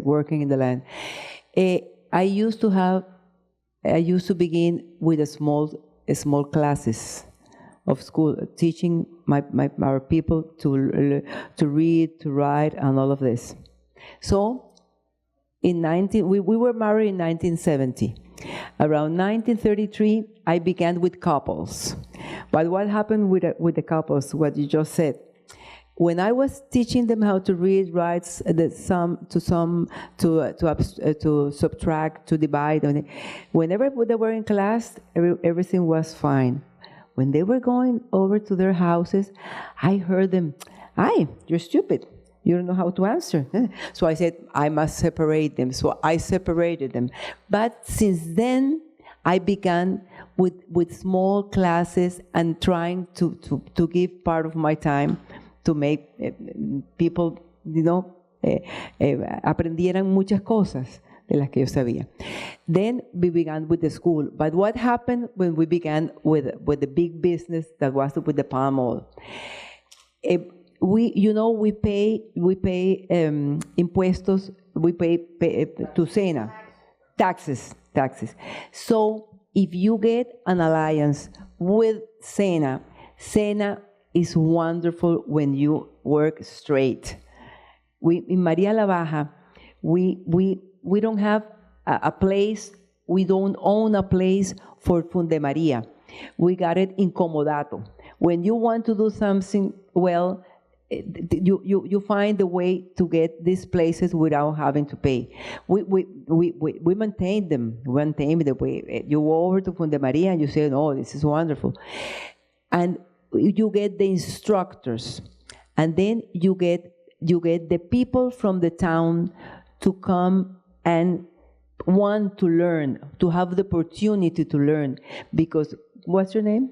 working in the land. I used to begin with small classes of school, teaching our people to read, to write, and all of this. So, we were married in 1970. Around 1933, I began with couples. But what happened with the couples? What you just said. When I was teaching them how to read, write, to subtract, to divide, whenever they were in class, everything was fine. When they were going over to their houses, I heard them, "Ay, you're stupid. You don't know how to answer." So I said, I must separate them. So I separated them. But since then, I began with small classes and trying to give part of my time to make people, aprendieran muchas cosas de las que yo sabía. Then we began with the school. But what happened when we began with the big business that was with the palm oil? We pay impuestos, we pay to SENA, taxes. So if you get an alliance with SENA is wonderful when you work straight. In María la Baja, we don't have a place, we don't own a place for Funde María. We got it in comodato. When you want to do something well, you find a way to get these places without having to pay. We maintain them. We maintain the way you go over to Funde María and you say, "Oh, this is wonderful," and you get the instructors, and then you get the people from the town to come and want to learn, to have the opportunity to learn. Because what's your name?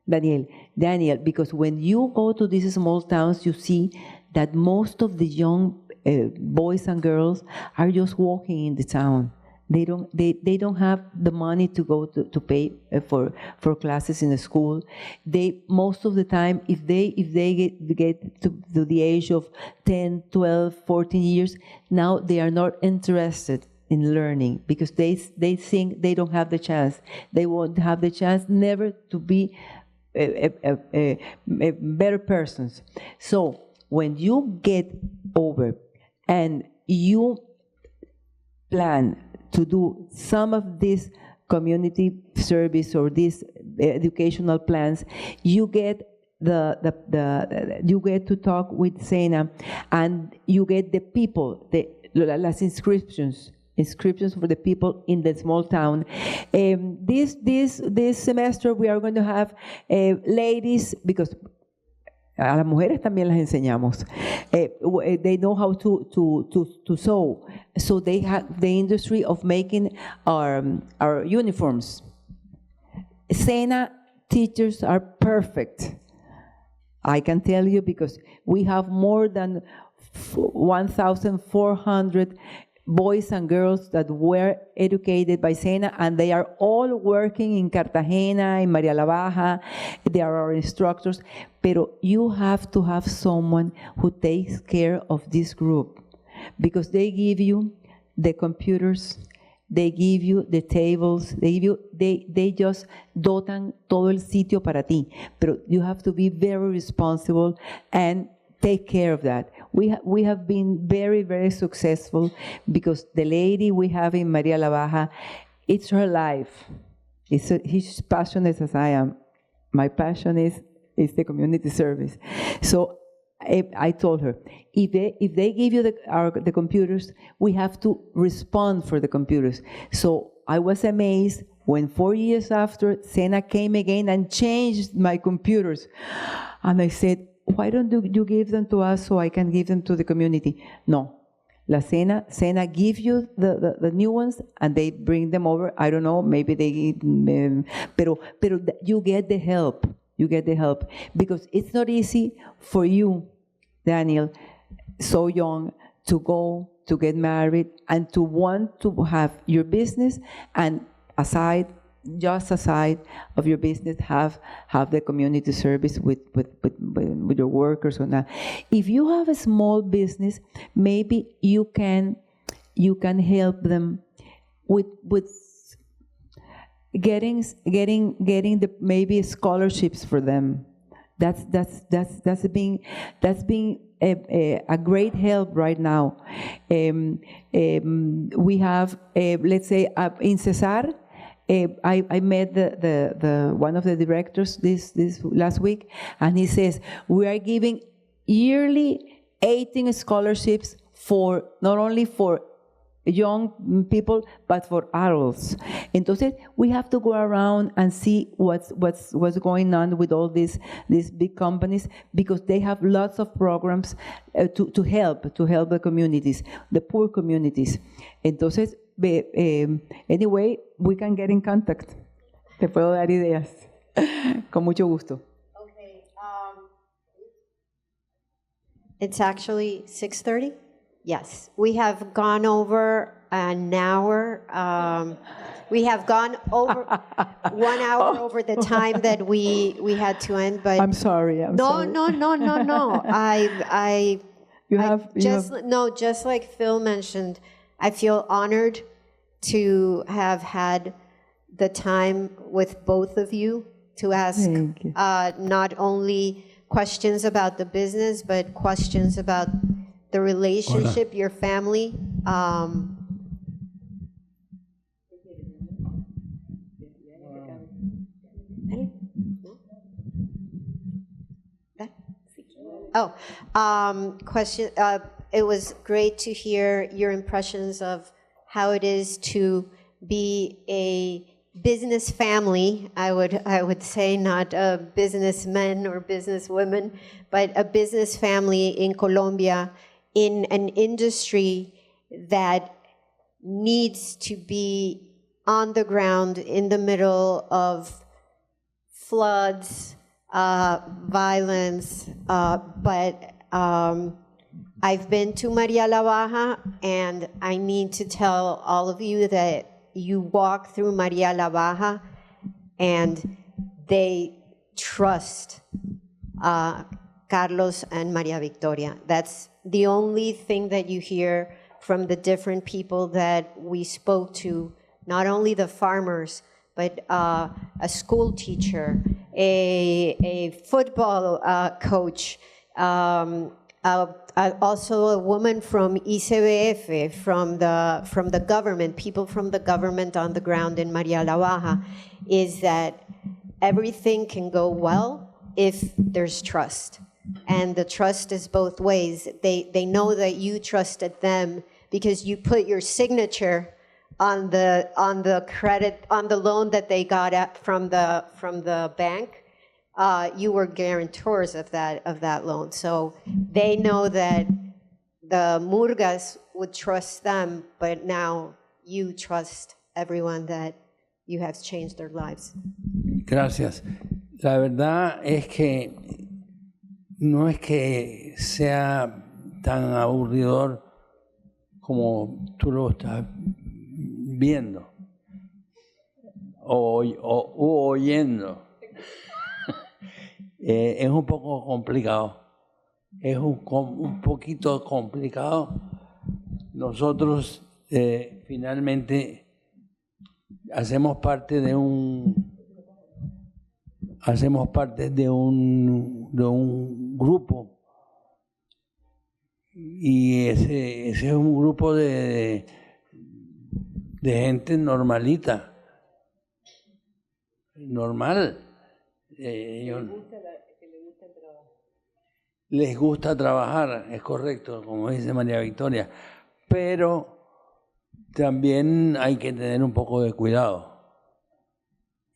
Daniel, because when you go to these small towns, you see that most of the young boys and girls are just walking in the town. They don't have the money to go to pay for classes in the school. Most of the time, if they get to the age of 10, 12, 14 years, now they are not interested in learning because they think they don't have the chance. They won't have the chance never to be better persons. So when you get over and you plan to do some of these community service or these educational plans, you get you get to talk with Sena, and you get the people, las inscriptions for the people in the small town. This semester we are going to have ladies, because a las mujeres también las enseñamos. They know how to sew, so they have the industry of making our uniforms. Sena teachers are perfect. I can tell you, because we have more than 1,400 boys and girls that were educated by Sena, and they are all working in Cartagena, in María la Baja. They are our instructors. Pero you have to have someone who takes care of this group, because they give you the computers, they give you the tables, they just dotan todo el sitio para ti. Pero you have to be very responsible and take care of that. We have been very, very successful, because the lady we have in María la Baja, it's her life. She's passionate as I am. My passion is the community service. So I told her, if they give you the computers, we have to respond for the computers. So I was amazed when 4 years after, Sena came again and changed my computers. And I said, why don't you give them to us so I can give them to the community? No. Sena give you the new ones, and they bring them over. I don't know, maybe they, pero you get the help. You get the help, because it's not easy for you, Daniel, so young, to go to get married and to want to have your business, and just aside of your business, have the community service with your workers or not. If you have a small business, maybe you can help them with getting the maybe scholarships for them. That's being a great help right now. We have let's say in Cesar. I met the one of the directors this last week, and he says we are giving yearly 18 scholarships for not only for young people but for adults. Entonces we have to go around and see what's going on with all these big companies, because they have lots of programs to help the communities, the poor communities. Entonces anyway, we can get in contact. Te puedo dar ideas. Con mucho gusto. Okay. It's actually 6:30? Yes. We have gone over an hour. We have gone over 1 hour over the time that we had to end. But I'm sorry. No. Just like Phil mentioned, I feel honored to have had the time with both of you to ask not only questions about the business, but questions about the relationship, your family. Question. It was great to hear your impressions of how it is to be a business family. I would say not a businessmen or businesswomen, but a business family in Colombia, in an industry that needs to be on the ground in the middle of floods, violence, but I've been to María la Baja, and I need to tell all of you that you walk through María la Baja and they trust Carlos and María Victoria. That's the only thing that you hear from the different people that we spoke to, not only the farmers, but a school teacher, a football coach, also a woman from ICBF, from the government, people from the government on the ground in María la Baja, is that everything can go well if there's trust. And the trust is both ways. They know that you trusted them because you put your signature on the credit, on the loan that they got from the bank. You were guarantors of that loan. So they know that the Murgas would trust them, but now you trust everyone that you have changed their lives. Gracias. La verdad es que no es que sea tan aburridor como tú lo estás viendo o oyendo. Es un poco complicado. Es un poquito complicado. Nosotros finalmente hacemos parte de un grupo, y ese es un grupo de gente normalita, normal. Les gusta trabajar, es correcto, como dice María Victoria, pero también hay que tener un poco de cuidado.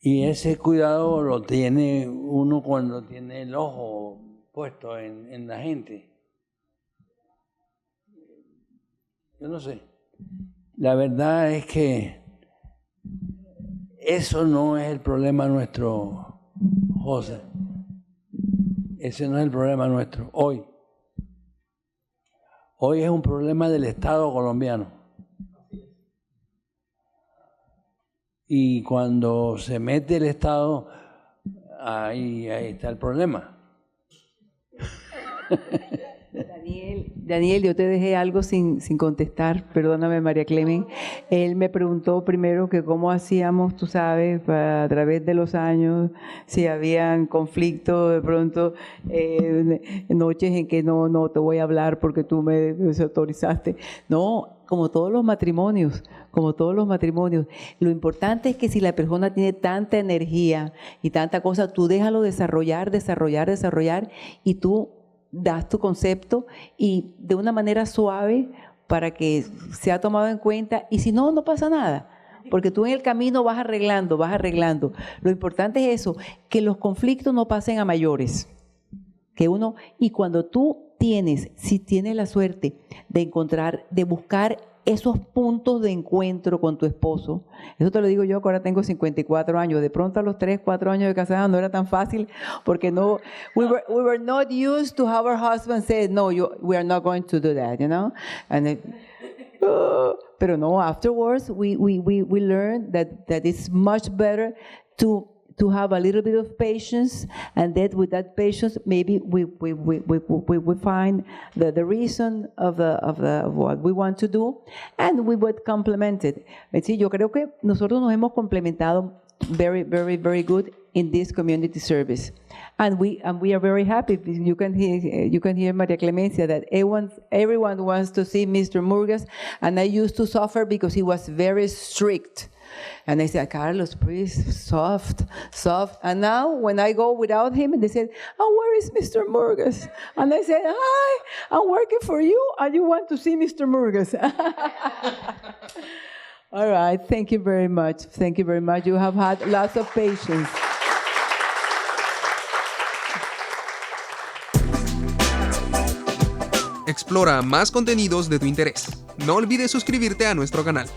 Y ese cuidado lo tiene uno cuando tiene el ojo puesto en la gente. Yo no sé. La verdad es que eso no es el problema nuestro, José. Ese no es el problema nuestro hoy. Hoy es un problema del Estado colombiano. Y cuando se mete el Estado, ahí está el problema. Daniel, yo te dejé algo sin contestar, perdóname María Clemen. Él me preguntó primero que cómo hacíamos, tú sabes, a través de los años, si habían conflictos, de pronto, noches en que no te voy a hablar porque tú me desautorizaste. No, como todos los matrimonios, lo importante es que si la persona tiene tanta energía y tanta cosa, tú déjalo desarrollar, y tú das tu concepto y de una manera suave para que sea tomado en cuenta, y si no, no pasa nada, porque tú en el camino vas arreglando. Lo importante es eso, que los conflictos no pasen a mayores, y cuando tú si tienes la suerte de buscar esos puntos de encuentro con tu esposo. Eso te lo digo yo, que ahora tengo 54 años. De pronto a los 3, 4 años de casada no era tan fácil, porque we were not used to how our husband said, no, we are not going to do that, you know? And pero no, afterwards we learned that it's much better to have a little bit of patience, and that with that patience, maybe we find the reason of what we want to do, and we would complement it. Sí, yo creo que nosotros nos hemos complementado very, very, very good in this community service, and we are very happy. You can hear Maria Clemencia that everyone wants to see Mr. Murgas, and I used to suffer because he was very strict. And they said, Carlos, please, soft. And now when I go without him, and they said, oh, where is Mr. Murgas? And I said, hi, I'm working for you, and you want to see Mr. Murgas. All right, thank you very much. You have had lots of patience. Explora más contenidos de tu interés. No olvides suscribirte a nuestro canal.